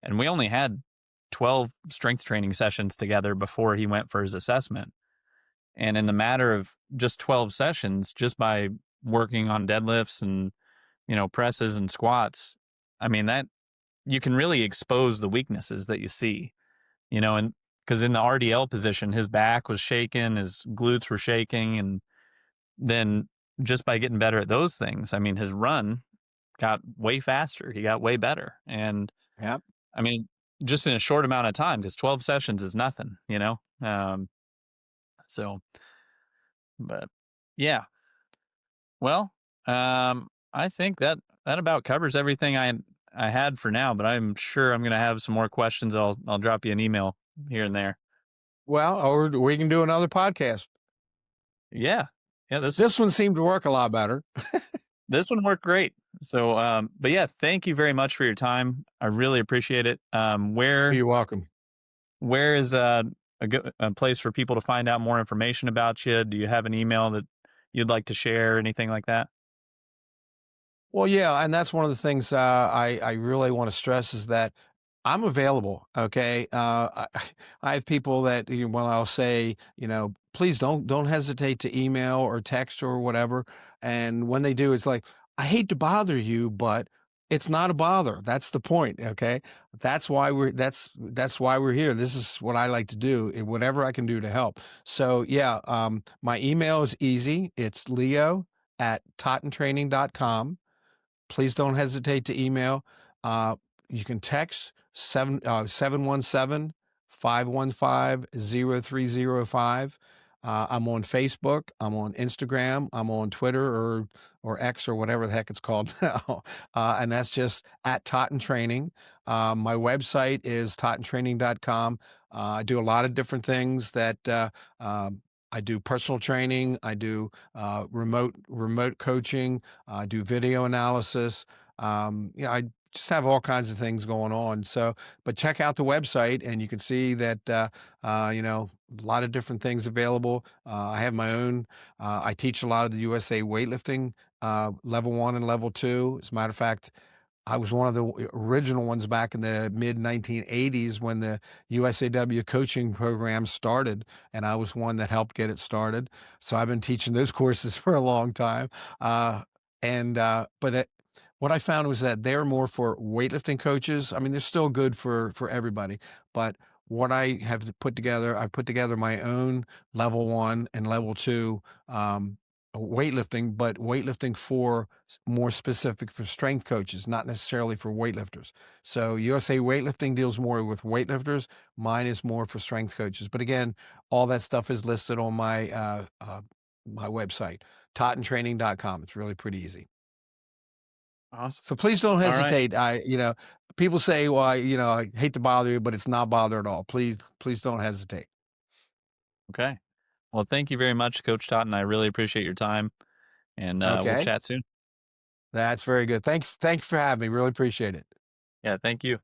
and we only had 12 strength training sessions together before he went for his assessment. And in the matter of just 12 sessions, just by working on deadlifts and presses and squats, I mean, that you can really expose the weaknesses that you see, and because in the RDL position, his back was shaking, his glutes were shaking. And then just by getting better at those things, I mean, his run got way faster. He got way better. And Yep. I mean, just in a short amount of time, because 12 sessions is nothing. So, but yeah, well, I think that about covers everything I had for now, but I'm sure I'm going to have some more questions. I'll drop you an email here and there. Well, or we can do another podcast. Yeah. Yeah. This one seemed to work a lot better. This one worked great. So, but yeah, thank you very much for your time. I really appreciate it. You're welcome. Where is a place for people to find out more information about you? Do you have an email that you'd like to share? Anything like that? Well, yeah, and that's one of the things I really want to stress is that I'm available. Okay, I have people that when I'll say, please don't hesitate to email or text or whatever, and when they do, it's like I hate to bother you, but it's not a bother. That's the point. Okay, that's why we're here. This is what I like to do. Whatever I can do to help. So yeah, my email is easy. It's leo@tottentraining.com. Please don't hesitate to email. You can text 717-515-0305. I'm on Facebook. I'm on Instagram. I'm on Twitter or X or whatever the heck it's called now. And that's just at Totten Training. My website is tottentraining.com. I do a lot of different things that I do personal training. I do remote coaching. I do video analysis. I just have all kinds of things going on. So, but check out the website and you can see that, a lot of different things available. I have my own, I teach a lot of the USA weightlifting, level 1 and level 2. As a matter of fact, I was one of the original ones back in the mid 1980s when the USAW coaching program started, and I was one that helped get it started. So I've been teaching those courses for a long time. But what I found was that they're more for weightlifting coaches. I mean, they're still good for everybody, but what I've put together my own level 1 and level 2 weightlifting, but weightlifting for more specific for strength coaches, not necessarily for weightlifters. So USA Weightlifting deals more with weightlifters. Mine is more for strength coaches. But again, all that stuff is listed on my website, tottentraining.com. It's really pretty easy. Awesome. So please don't All right. hesitate. People say, well, I hate to bother you, but it's not bother at all. Please don't hesitate. Okay. Well, thank you very much, Coach Totten. I really appreciate your time, and we'll Okay. chat soon. That's very good. Thank you for having me. Really appreciate it. Yeah, thank you.